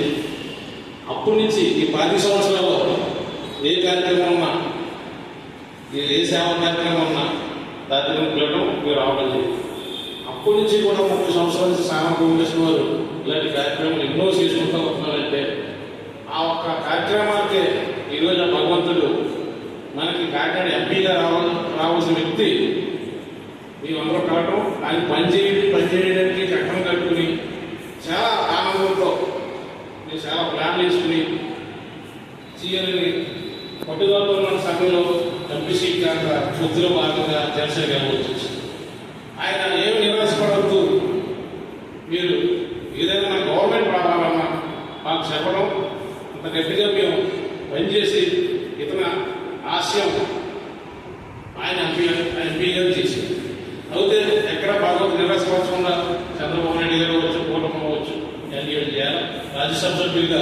అప్పటి నుంచి ఈ 10 సంవత్సరాల్లో ఏ కార్యక్రమం ఉన్నా, ఏ సేవా కార్యక్రమం ఉన్నా దాన్ని పిలవడం మీరు రావడం జరిగింది. అప్పటి నుంచి కూడా 30 సంవత్సరాల నుంచి సారా ఫౌండేషన్ వారు ఇలాంటి కార్యక్రమాలు ఎన్నో చేసుకుంటూ వస్తున్నారంటే ఆ ఒక్క కార్యక్రమానికి ఈరోజు భగవంతుడు మనకి కాకినాడ ఎంపీగా రావాల్సిన వ్యక్తి మేమందరూ కావడం, ఆయన పనిచేయడానికి చట్టం కట్టుకుని చాలా ఆనందంతో మీరు చాలా ప్లాన్ వేసుకుని సీఎల్ని పట్టుదలతో ఉన్న సమయంలో ఎంపీసీ కాక వృత్తిలో భాగంగా జనసేన గెలవచ్చు. ఆయన ఏమి నిరాశపడవద్దు, మీరు ఏదైనా మన గవర్నమెంట్ రావాలన్నా మాకు చెప్పడం, అంత గట్టిగా మేము పనిచేసి ఇతర ఆశయం ఆయన ఎంపీగా చేశారు. అయితే ఎక్కడ బాగా నిరాశపరచకుండా చంద్రబాబు నాయుడు గారు అవ్వచ్చు, కూటమి అవ్వచ్చు, ఎన్డీఏ చేయాలి. రాజ్యసభ సభ్యులుగా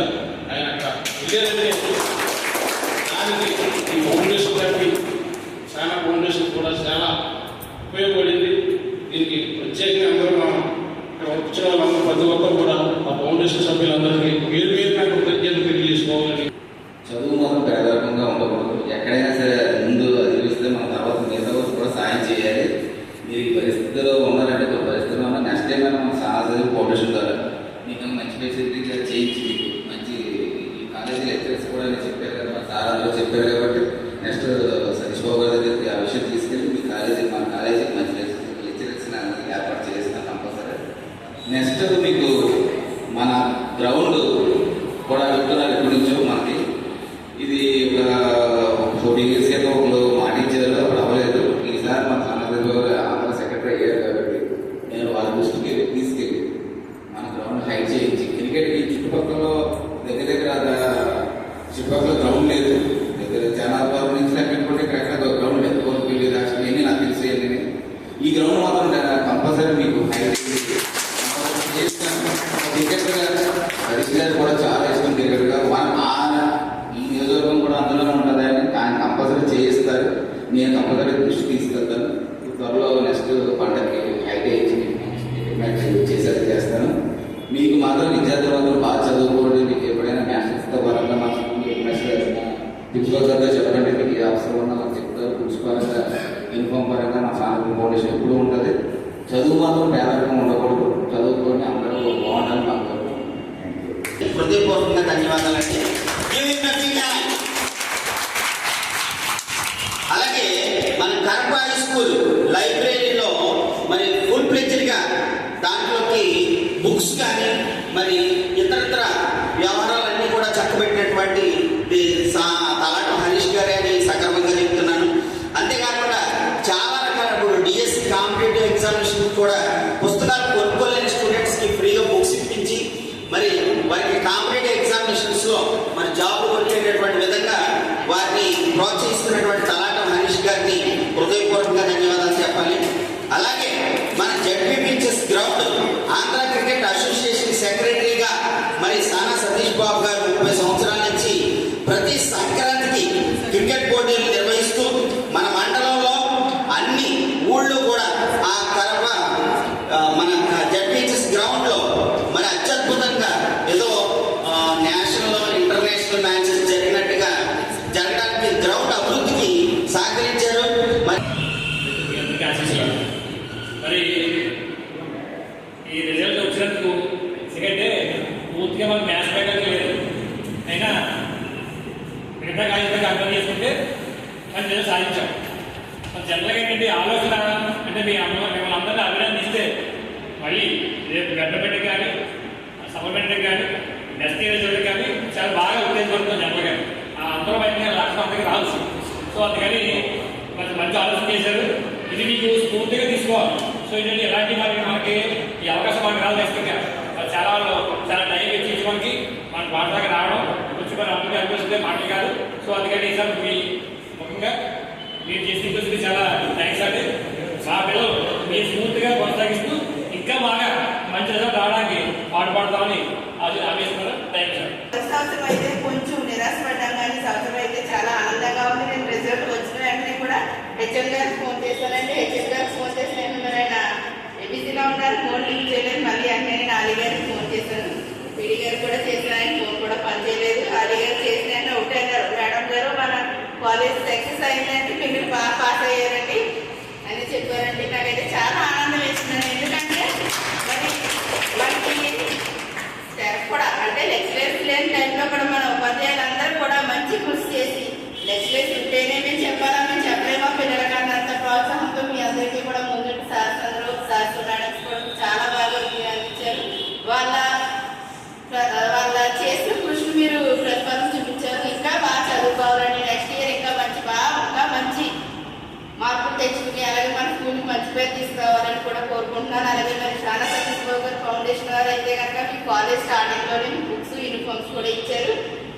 ఆయన అక్కడ వెళ్ళారంటే దానికి ఈ ఫౌండేషన్ గారికి చాలా ఫౌండేషన్ కూడా చాలా ఉపయోగపడింది. దీనికి ప్రత్యేకంగా అందరూ మనం ఇక్కడ వచ్చిన వాళ్ళందరూ ప్రతి ఒక్కరు కూడా ఆ ఫౌండేషన్ సభ్యులందరికీ పేరు పేరు నాకు కృతజ్ఞతలు తెలియజేసుకోవాలని. చదువు మాత్రం పేదరికంగా ఉండకూడదు. ఎక్కడైనా సరే ముందు అది చూస్తే మన తర్వాత మిగతా కూడా సాయం చేయాలి. మీరు ఈ పరిస్థితిలో ఉన్నారంటే ఒక పరిస్థితిలో ఉన్న నెక్స్ట్ టైం మనం సాధారణ ఫౌండేషన్ ద్వారా మీకు మంచి ఫెసిలిటీగా చేయించి మీకు మంచి ఈ కాలేజీ లెక్చరర్స్ కూడా చెప్పారు కదా, మన సార్ అందరూ చెప్పారు కాబట్టి నెక్స్ట్ సతీష్ బాబు గారి దగ్గరికి ఆ విషయం తీసుకెళ్ళి మీ కాలేజీ మన కాలేజీకి మంచి లెక్చరర్స్ ఏర్పాటు చేసిన కంపల్సరీ. నెక్స్ట్ మీకు మన గ్రౌండ్ కూడా అడుగుతున్నారు ఎప్పటి నుంచో మనకి. ఇది ఒక 14 years క్రితం ఒకరు మాటించారు, అప్పుడు అవ్వలేదు. ఈసారి మన ఆంధ్ర సెక్రటరీ అయ్యారు కాబట్టి నేను వాళ్ళ దృష్టికి తీసుకెళ్ళి మన గ్రౌండ్ హైట్ చేయించి క్రికెట్ ఈ చుట్టుపక్కల దగ్గర చుట్టుపక్కల గ్రౌండ్ లేదు. దగ్గర జనాభా నుంచి ఎక్కడ ఎక్కడ గ్రౌండ్ లేదు. కోరిపల్లి రాష్ట్రం ఎన్ని నాకు తెలిసి వెళ్ళి ఈ గ్రౌండ్ మాత్రం కంపల్సరీ మీకు హైట్ చేస్తాను. క్రికెట్ గారు కూడా చాలా ఇష్టం క్రికెట్గా ఈ నియోజకవర్గం కూడా అందులోనే ఉంటుంది అని ఆయన కంపల్సరీ చేయిస్తారు. నేను కంపల్సరీ దృష్టి తీసుకెళ్తాను. త్వరలో నెక్స్ట్ పంటకి హైట్ మ్యాచ్ చేస్తాను. మీకు మాత్రం విద్యార్థులు మాత్రం బాగా చదువుకోండి. మీకు ఎప్పుడైనా మ్యాథ్స్తో పరంగా మా ప్రిన్సిపల్ గారితో చెప్పండి. మీకు ఏ అవసరం ఉన్నా మాకు చెప్తారు. ప్రిన్సిపల్గా యూనిఫామ్ పరంగా మా సాంస్కృతిక ఫౌండేషన్ ఎప్పుడూ ఉంటుంది. చదువు మాత్రం పేదరికం ఉండకూడదు. చదువుకొని అందరూ బాగుండాలని మాకు హృదయపూర్వకంగా ధన్యవాదాలండి. అలాగే మన కడప హై స్కూల్ లైబ్రరీలో మరి ఫుల్ ఫ్లెడ్జ్డ్గా దాంట్లోకి బుక్స్ కానీ మరి ఇతరత్ర వ్యవహారాలన్నీ కూడా చక్కబెట్టినటువంటి తలాట హరీష్ గారే అని సక్రమంగా చెప్తున్నాను. అంతేకాకుండా చాలా రకాల డిఎస్సి కాంపిటేటివ్ ఎగ్జామినేషన్ కూడా పుస్తకాలు కొనుక్కోలేని స్టూడెంట్స్కి ఫ్రీగా బుక్స్ ఇప్పించి మరి వారికి కాంపిటేటివ్ ఎగ్జామినేషన్స్లో మరి జాబ్ వచ్చేటటువంటి విధంగా వారిని ప్రోత్సహిస్తున్నటువంటి తలాట హరీష్ గారిని హృదయపూర్వకంగా ధన్యవాదాలు చెప్పాలి. అలాగే మన జడ్పీపీహెచ్ఎస్ గ్రౌండ్ ఆంధ్ర క్రికెట్ అసోసియేషన్ సెక్రటరీగా మరి సానా సతీష్ బాబు గారు 30 సంవత్సరాల నుంచి ప్రతి సంక్రాంతికి క్రికెట్ పోటీలు నిర్వహిస్తూ మన మండలంలో అన్ని ఊళ్ళో కూడా ఆ కడప మన జడ్పీహెచ్ఎస్ గ్రౌండ్లో మరి అత్యద్భుతంగా ఏదో నేషనల్ ఇంటర్నేషనల్ మ్యాచెస్ జరిగినట్టుగా జరగడానికి గ్రౌండ్ అభివృద్ధికి సహకరించారు. మరి ఈ రిజల్ట్ వచ్చినందుకు ఎందుకంటే పూర్తిగా మనకు మ్యాచ్ పెట్టడానికి లేదు. అయినా మిగతా కార్యక్రమంగా అర్థం చేసుకుంటే మనం రిజల్ట్ సాధించాం. జనరల్గా ఏంటంటే ఆలోచన అంటే మిమ్మల్ని అందరినీ అభినందిస్తే మళ్ళీ రేపు గడ్డపెట్టకి కానీ సప్లిమెంటరీకి కానీ నెక్స్ట్ ఇయర్ రిజల్ట్ కానీ చాలా బాగా ఉత్తేజపడుతుంది. జనరల్గా అందరూ బయటగా రాష్ట్రం అంతగా రావచ్చు. సో అందుకని మంచి ఆలోచన చేశారు. ఇది మీకు స్ఫూర్తిగా తీసుకోవాలి. సో ఏంటంటే ఎలాంటి మనకి ఈ అవకాశం మనకి రాదు. ఖచ్చితంగా చాలా టైం ఇచ్చి మనకి మన పాటలకు రావడం వచ్చి మన అందరికీ అనిపిస్తుంది మాటలు కాదు. సో అందుకని సార్ మీ ముఖ్యంగా మీరు చేసిన పరిస్థితి చాలా థ్యాంక్స్ అండి. మా పిల్లలు మీ స్ఫూర్తిగా కొనసాగిస్తూ ఇంకా బాగా మంచి రిజల్ట్ రావడానికి పాటుపడతామని ఆలోచిస్తున్నారు. Thank you sir. సంవత్సరం అయితే కొంచెం నిరాశపడ్డాం, కానీ సంవత్సరం అయితే చాలా ఆనందంగా ఉంది. నేను రిజల్ట్ వచ్చిన వెంటనే కూడా హెచ్ఎం గారికి ఫోన్ చేశానండి. హెచ్ఎం గారికి ఫోన్ చేసి నేను ఆయన ఏబీసీలో ఉన్నారు, ఫోన్ లింక్ చేయలేదు. మళ్ళీ అంటే నేను ఆలీ గారికి ఫోన్ చేశాను, పీడీ గారికి కూడా చేసిన, ఆయన ఫోన్ కూడా పనిచేయలేదు. ఆలీ గారు చేసిన ఆయన ఒకటే అన్నారు, మేడం గారు మన కాలేజ్ సక్సెస్ అయిందంటే మీరు బాగా పాస్ అయ్యారండి అని చెప్పారండి. నాకైతే చాలా ఆనందం వేసిందండి. ఎందుకంటే మరి మనకి కూడా అంటే లెక్చరర్స్ లేని టైంలో కూడా మన ఉపాధ్యాయులందరూ కూడా మంచి కృషి చేసి లెక్చరర్స్ ఉంటేనే మేము చెప్పాలని మేము చెప్పలేమో పిల్లలకి అన్నంత ప్రోత్సాహంతో మీ అందరికీ కూడా ముందుకు సార్స్ అందరూ సార్స్ మేడమ్స్ కూడా చాలా బాగా అందించారు. వాళ్ళ చేసిన కాలేజ్ స్టార్టింగ్లోనే బుక్స్ యూనిఫామ్స్ కూడా ఇచ్చారు.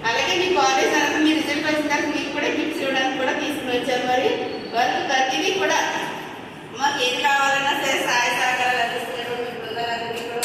అలాగే మీ కాలేజ్ అనేది మీ రిజల్ట్ వచ్చిన తర్వాత మీకు కూడా గిఫ్ట్స్ ఇవ్వడానికి కూడా తీసుకుని వచ్చారు. మరి వారికి ప్రతిదీ కూడా మాకు ఏది కావాలన్నా సరే సహాయ సహకారాలు అందిస్తున్నటువంటి బృందాలన్నీ కూడా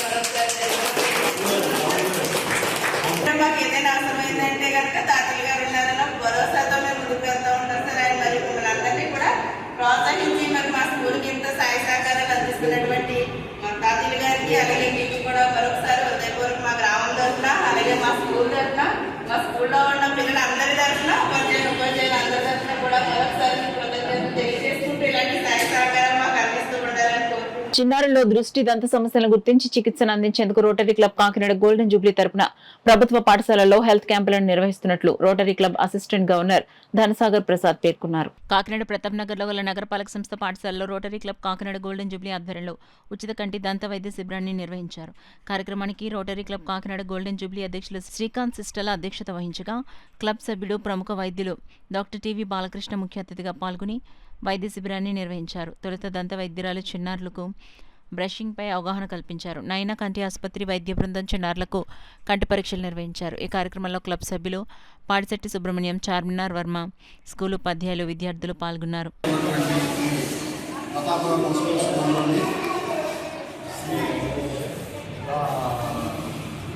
మాకు ఏదైనా అవసరమైందంటే కనుక తాతలు గారు ఉన్నారన్న భరోసాతో మేము ముందుకు వెళ్తూ ఉంటాం సార్. ఆయన మరి మిమ్మల్ని అందరినీ కూడా ప్రోత్సహించి మరి మా స్కూల్కి ఇంత సహాయ సహకారాలు అందిస్తున్నటువంటి మా తాతలు గారికి అలాగే మీకు కూడా మరొకసారి హృదయపూర్వక మా గ్రామం తరఫున అలాగే మా స్కూల్ తరఫున మా స్కూల్లో ఉన్న పిల్లలందరి తరఫున ఉపాధ్యాయులు అందరి తరఫున కూడా మరొకసారి కృతజ్ఞతలు తెలియజేసుకుంటూ ఇలాంటి సహాయ సహకారాలు మాకు అందిస్తూ ఉండాలని కోరుకుంటున్నాను. చిన్నారుల్లో దృష్టి దంత సమస్యలను గుర్తించి చికిత్సను అందించేందుకు rotary club Kakinada golden Jubilee తరపున ప్రభుత్వ పాఠశాలల్లో హెల్త్ క్యాంపులను నిర్వహిస్తున్నట్లు rotary club assistant governor Dhanasagar Prasad పేర్కొన్నారు. కాకినాడ ప్రతాప్ నగర్ లో గల నగరపాలక సంస్థ పాఠశాలలో rotary club Kakinada golden Jubilee ఆధ్వర్యంలో ఉచిత కంటి దంత వైద్య శిబిరాన్ని నిర్వహించారు. కార్యక్రమానికి rotary club Kakinada golden Jubilee అధ్యక్షులు శ్రీకాంత్ సిస్టల అధ్యక్షత వహించగా క్లబ్ సభ్యుడు ప్రముఖ వైద్యులు డాక్టర్ టివి బాలకృష్ణ ముఖ్య అతిథిగా పాల్గొని వైద్య శిబిరాన్ని నిర్వహించారు. తొలుత దంత వైద్యురాలు చిన్నారులకు బ్రషింగ్ పై అవగాహన కల్పించారు. నయన కంటి ఆసుపత్రి వైద్య బృందం చిన్నారులకు కంటి పరీక్షలు నిర్వహించారు. ఈ కార్యక్రమంలో క్లబ్ సభ్యులు పాడిశెట్టి సుబ్రహ్మణ్యం, చార్మినార్ వర్మ, స్కూల్ ఉపాధ్యాయులు, విద్యార్థులు పాల్గొన్నారు.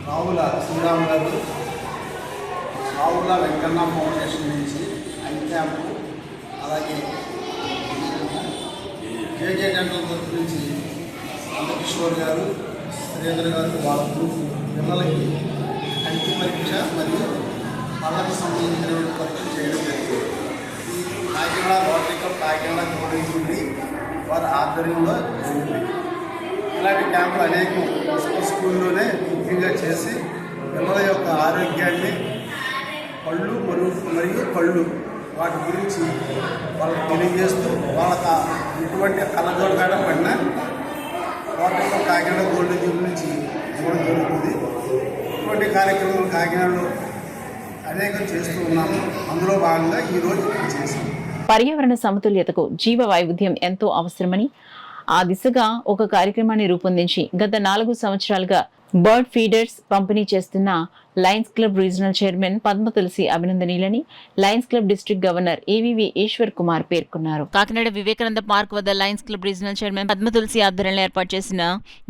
రావుల శ్రీరామ్ గారు రావుల వెంకన్న ఫౌండేషన్ నుంచి ఐ క్యాంపు, అలాగే జేజే డెంటల్ తరఫు నుంచి కిషోర్ గారు, శ్రీధర్ గారు వాళ్ళ గ్రూప్ పిల్లలకి కంటి పరీక్ష మరియు పళ్ళకి సంబంధించినటువంటి పరీక్షలు చేయడం జరిగింది. Kakinada rotary club Kakinada golden Jubilee వారి ఆధ్వర్యంలో జరిగింది. ఇలాంటి క్యాంపులు అనేకం స్కూల్లోనే ముఖ్యంగా చేసి పిల్లల యొక్క ఆరోగ్యాన్ని, పళ్ళు మరియు కళ్ళు వాటి గురించి వాళ్ళకి తెలియజేస్తూ వాళ్ళకి ఎటువంటి కళ్ళజోడు కాడ పడినా వాటిలో కాకినాడ గోల్డెన్ జూబ్లీ నుంచి ఇవ్వడం జరుగుతుంది. ఇటువంటి కార్యక్రమాలు కాకినాడలో అనేకం చేస్తూ ఉన్నాము. అందులో భాగంగా ఈరోజు చేసాం. పర్యావరణ సమతుల్యతకు జీవ వైవిధ్యం ఎంతో అవసరమని ఆ దిశగా ఒక కార్యక్రమాన్ని రూపొందించి గత 4 సంవత్సరాలుగా బర్డ్ ఫీడర్స్ పంపిణీ చేస్తున్న lions club regional chairman Padma Tulasi అభినందనీయులని lions club district governor AVV Eswar Kumar పేర్కొన్నారు. కాకినాడ వివేకానంద పార్క్ వద్ద lions club regional chairman Padma Tulasi ఆధ్వర్యంలో ఏర్పాటు చేసిన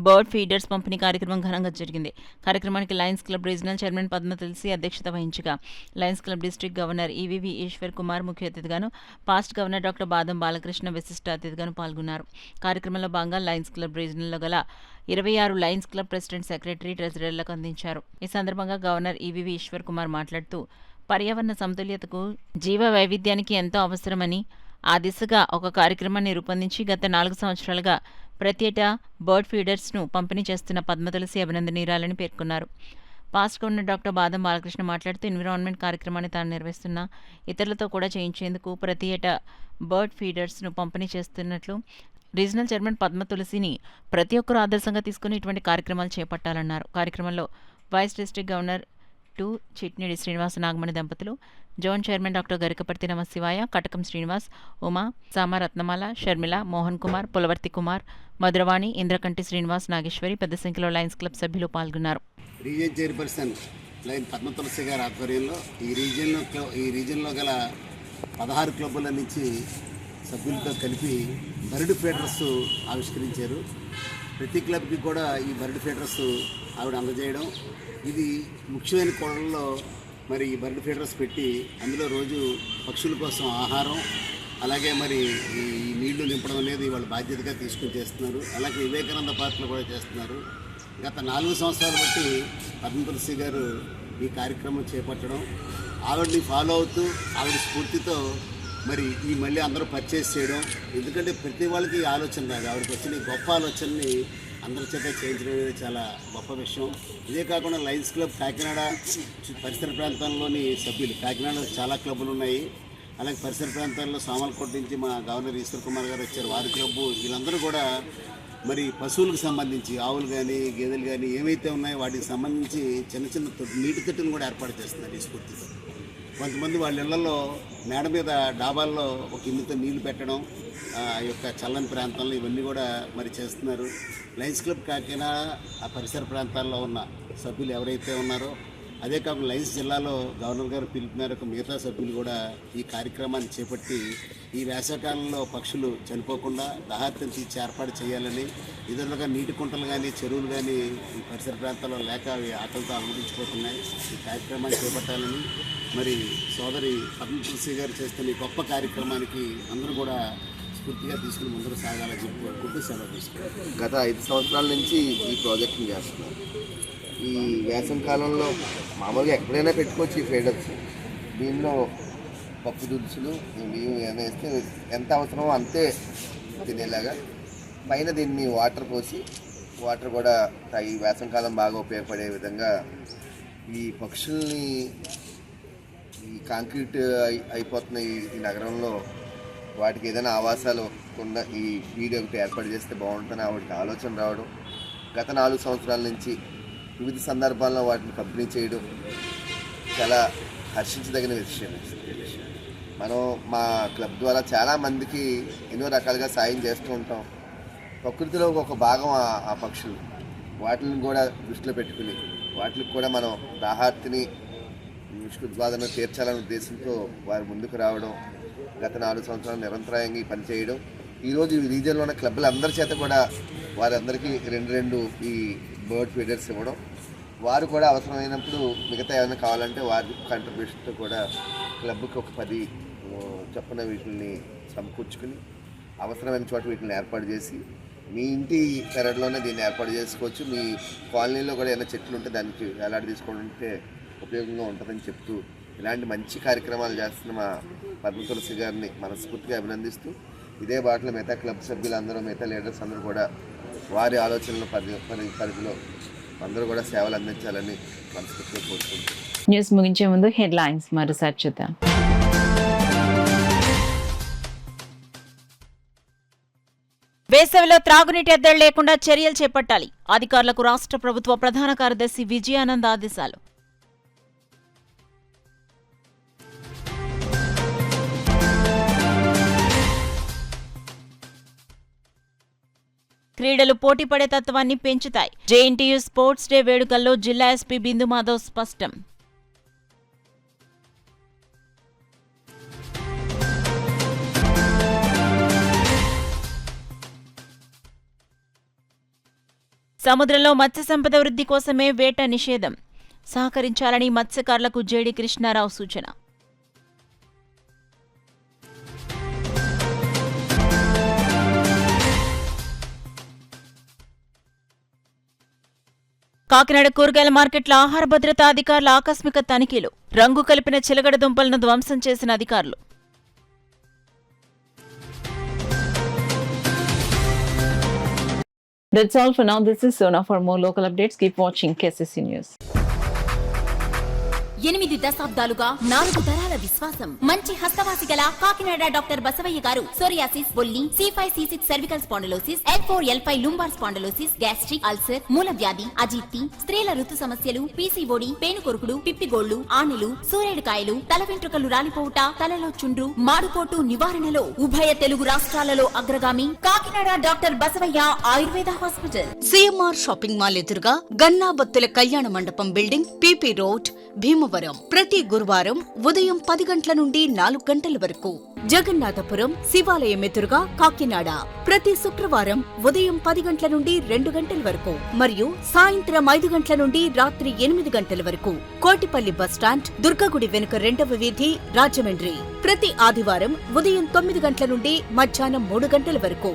బర్డ్ ఫీడర్స్ పంపిణీ కార్యక్రమం ఘనంగా జరిగింది. కార్యక్రమానికి lions club regional chairman Padma Tulasi అధ్యక్షత వహించగా lions club district governor AVV Eswar Kumar ముఖ్య అతిథిగాను, పాస్ట్ గవర్నర్ డాక్టర్ బాదం బాలకృష్ణ విశిష్ట అతిథిగాను పాల్గొన్నారు. కార్యక్రమంలో భాగంగా లయన్స్ క్లబ్ రీజనల్లో గల 26 లయన్స్ క్లబ్ ప్రెసిడెంట్, సెక్రటరీ, ట్రెజరర్లకు అందించారు. ఈ సందర్భంగా గవర్నర్ ఈవివి ఈశ్వర్ కుమార్ మాట్లాడుతూ పర్యావరణ సమతుల్యతకు జీవ వైవిధ్యానికి ఎంతో అవసరమని ఆ దిశగా ఒక కార్యక్రమాన్ని రూపొందించి గత 4 సంవత్సరాలుగా ప్రతి ఏటా బర్డ్ ఫీడర్స్ను పంపిణీ చేస్తున్న పద్మ తులసి అభినందనీయురాలని పేర్కొన్నారు. పాస్ట్ గవర్నర్ డాక్టర్ బాదం బాలకృష్ణ మాట్లాడుతూ ఎన్విరాన్మెంట్ కార్యక్రమాన్ని తాను నిర్వహిస్తున్న ఇతరులతో కూడా చేయించేందుకు ప్రతి ఏటా బర్డ్ ఫీడర్స్ను పంపిణీ చేస్తున్నట్లు రీజనల్ చైర్మన్ పద్మ తులసిని ప్రతి ఒక్కరూ ఆదర్శంగా తీసుకుని ఇటువంటి కార్యక్రమాలు చేపట్టాలన్నారు. కార్యక్రమంలో vice district governor 2 Chitnidi Srinivasa Nagamani దంపతులు, జోన్ చైర్మన్ డాక్టర్ గరికపర్తి నమశివాయ, కటకం శ్రీనివాస్, ఉమా, సామ రత్నమాల, షర్మిల, మోహన్ కుమార్, పులవర్తి కుమార్, మధురవాణి, ఇంద్రకంటి శ్రీనివాస్, నాగేశ్వరి పెద్ద సంఖ్యలో లయన్స్ క్లబ్ సభ్యులు పాల్గొన్నారు. రీజియన్ చైర్పర్సన్ లయన్ పద్మ తులసి గారి ఆధ్వర్యంలో ఈ రీజియన్లో గల 16 క్లబ్బుల నుంచి సభ్యులతో కలిపి బర్డ్ ఫీడర్స్ ఆవిష్కరించారు. ప్రతి క్లబ్కి కూడా ఈ బర్డ్ ఫీడర్స్ ఆవిడ అందజేయడం, ఇది ముఖ్యమైన కోణంలో మరి ఈ బర్డ్ ఫీడర్స్ పెట్టి అందులో రోజు పక్షుల కోసం ఆహారం, అలాగే మరి ఈ నీళ్లు నింపడం అనేది వాళ్ళ బాధ్యతగా తీసుకుని చేస్తున్నారు. అలాగే వివేకానంద పార్క్లో కూడా చేస్తున్నారు. గత 4 సంవత్సరాలు బట్టి పద్మ తులసి గారు ఈ కార్యక్రమం చేపట్టడం, ఆవిడని ఫాలో అవుతూ ఆవిడ స్ఫూర్తితో మరి ఈ మళ్ళీ అందరూ పర్చేస్ చేయడం, ఎందుకంటే ప్రతి వాళ్ళకి ఆలోచన రాదు. ఆవిడకి వచ్చిన గొప్ప ఆలోచనని అందరి చేత చేయించడం అనేది చాలా గొప్ప విషయం. ఇదే కాకుండా లయన్స్ క్లబ్ కాకినాడ పరిసర ప్రాంతాల్లోని సభ్యులు, కాకినాడలో చాలా క్లబ్బులు ఉన్నాయి. అలాగే పరిసర ప్రాంతాల్లో సామర్లకోట నుంచి మా గవర్నర్ ఈశ్వర్ కుమార్ గారు వచ్చారు, వారి క్లబ్బు, వీళ్ళందరూ కూడా మరి పశువులకు సంబంధించి ఆవులు కానీ గేదెలు కానీ ఏవైతే ఉన్నాయో వాటికి సంబంధించి చిన్న చిన్న నీటి తొట్టును కూడా ఏర్పాటు చేస్తున్నారు ఈ స్ఫూర్తితో. కొంతమంది వాళ్ళ ఇళ్లలో మేడ మీద డాబాల్లో ఒక ఇల్లుతో నీళ్లు పెట్టడం, యొక్క చల్లని ప్రాంతాల్లో ఇవన్నీ కూడా మరి చేస్తున్నారు. లయన్స్ క్లబ్ కాకినాడ ఆ పరిసర ప్రాంతాల్లో ఉన్న సభ్యులు ఎవరైతే ఉన్నారో, అదే కాకుండా లయన్స్ జిల్లాలో గవర్నర్ గారు పిలుపు మేరకు మిగతా సభ్యులు కూడా ఈ కార్యక్రమాన్ని చేపట్టి ఈ వేసవికాలంలో పక్షులు చనిపోకుండా దాహార్తం తీర్చి ఏర్పాటు చేయాలని, ఇతరులుగా నీటి కుంటలు కానీ చెరువులు కానీ ఈ పరిసర ప్రాంతాల్లో లేక అవి ఆకలితో అలమటించిపోతున్నాయి. ఈ కార్యక్రమాన్ని చేపట్టాలని మరి సోదరి పద్మ తులసి గారు చేస్తున్న ఈ గొప్ప కార్యక్రమానికి అందరూ కూడా స్ఫూర్తిగా తీసుకుని ముందుకు సాగాలని చెప్పి కోరుకుంటూ సెలవు తీసుకుంటాం. గత 5 సంవత్సరాల నుంచి ఈ ప్రాజెక్ట్ని చేస్తున్నాం. ఈ వేసవి కాలంలో మామూలుగా ఎక్కడైనా పెట్టుకోవచ్చు ఈ ఫీడర్స్. దీనిలో పప్పు దినుసులు బియ్యం ఏమైనా వేస్తే ఎంత అవసరమో అంతే తినేలాగా పైన దీన్ని వాటర్ పోసి, వాటర్ కూడా ఈ వేసవి కాలం బాగా ఉపయోగపడే విధంగా ఈ పక్షుల్ని ఈ కాంక్రీట్ అయిపోతున్న ఈ నగరంలో వాటికి ఏదైనా ఆవాసాలు ఉన్న ఈ ఫీడ్ ఒకటి ఏర్పాటు చేస్తే బాగుంటుందని వాటికి ఆలోచన రావడం, గత 4 సంవత్సరాల నుంచి వివిధ సందర్భాల్లో వాటిని పంపిణీ చేయడం చాలా హర్షించదగిన విషయం. మనం మా క్లబ్ ద్వారా చాలామందికి ఎన్నో రకాలుగా సాయం చేస్తూ ఉంటాం. ప్రకృతిలో ఒక భాగం ఆ పక్షులు, వాటిని కూడా దృష్టిలో పెట్టుకుని వాటికి కూడా మనం దాహార్తిని ఉద్వాదన తీర్చాలనే ఉద్దేశంతో వారు ముందుకు రావడం, గత 4 సంవత్సరాలు నిరంతరాయంగా ఈ పనిచేయడం. ఈరోజు ఈ రీజియన్లో ఉన్న క్లబ్ల అందరి చేత కూడా వారందరికీ 2 ఈ బర్డ్ ఫీడర్స్ ఇవ్వడం, వారు కూడా అవసరమైనప్పుడు మిగతా ఏమైనా కావాలంటే వారి కంట్రిబ్యూషన్తో కూడా క్లబ్కి ఒక 10 చొప్పున వీటిని సమకూర్చుకుని అవసరమైన చోట వీటిని ఏర్పాటు చేసి మీ ఇంటి పెరట్లోనే దీన్ని ఏర్పాటు చేసుకోవచ్చు. మీ కాలనీలో కూడా ఏమైనా చెట్లు ఉంటే దానికి వేలాడి తీసుకుంటే ఉపయోగంగా ఉంటుందని చెప్తూ ఇలాంటి మంచి కార్యక్రమాలు చేస్తున్న మా పద్మ తులసి గారిని మనస్ఫూర్తిగా అభినందిస్తూ, ఇదే బాటలో మిగతా క్లబ్ సభ్యులందరూ, మిగతా లీడర్స్ అందరూ కూడా వారి ఆలోచనల పరిధిలో అందరూ కూడా సేవలు అందించాలని మనస్ఫూర్తిగా కోరుకుంటున్నాం. న్యూస్ ముగించే ముందు హెడ్లైన్స్ మరోసారి చూద్దాం. వేసవిలో త్రాగునీటి ఎద్దడి లేకుండా చర్యలు చేపట్టాలి. అధికారులకు రాష్ట్ర ప్రభుత్వ ప్రధాన కార్యదర్శి విజయానంద్ ఆదేశాలు. క్రీడలు పోటీపడే తత్వాన్ని పెంచుతాయి. జేఎన్టీయూ స్పోర్ట్స్ డే వేడుకల్లో జిల్లా ఎస్పీ బిందు మాధవ్ స్పష్టం. సముద్రంలో మత్స్య సంపద వృద్ధి కోసమే వేట నిషేధం సహకరించాలని మత్స్యకారులకు జేడీ కృష్ణారావు సూచన. కాకినాడ కూరగాయల మార్కెట్ల ఆహార భద్రతా అధికారుల ఆకస్మిక తనిఖీలు. రంగు కలిపిన చిలగడ దుంపలను ధ్వంసం చేసిన అధికారులు. That's all for now. This is Sona. For more local updates, keep watching KCC News. 8 దశాబ్దాలుగా 4 తరాల విశ్వాసం. మంచి హస్తవాసి గల కాకినాడ డాక్టర్ బసవయ్య గారు సోరియాసిస్, బొల్లి, C5, C6 cervical spondylosis, L4, L5 lumbar spondylosis, gastric ulcer, మూల వ్యాధి, అజీర్తి, స్త్రీల ఋతు సమస్యలు, PCOD, పేనుకొరుకుడు, పిప్పిగోళ్లు, ఆనెలు, సూరేడుకాయలు, తల వెంట్రుకలు రాలిపోవుట, తలలో చుండ్రు, మాడుకోటు నివారణలో ఉభయ తెలుగు రాష్ట్రాలలో అగ్రగామి Kakinada doctor Basavaiah Ayurveda hospital. CMR shopping mall ఎదురుగా గన్నాబత్తుల కళ్యాణ మండపం బిల్డింగ్, PP రోడ్, భీమవరం. ప్రతి గురువారం ఉదయం 10 గంటల నుండి 4 గంటల వరకు. జగన్నాథపురం శివాలయం ఎదురుగా కాకినాడ ప్రతి శుక్రవారం ఉదయం 10 గంటల నుండి 2 గంటల వరకు మరియు సాయంత్రం 5 గంటల నుండి రాత్రి 8 గంటల వరకు. కోటిపల్లి బస్టాండ్, దుర్గగుడి వెనుక 2వ వీధి, రాజమండ్రి ప్రతి ఆదివారం ఉదయం 9 గంటల నుండి మధ్యాహ్నం 3 గంటల వరకు.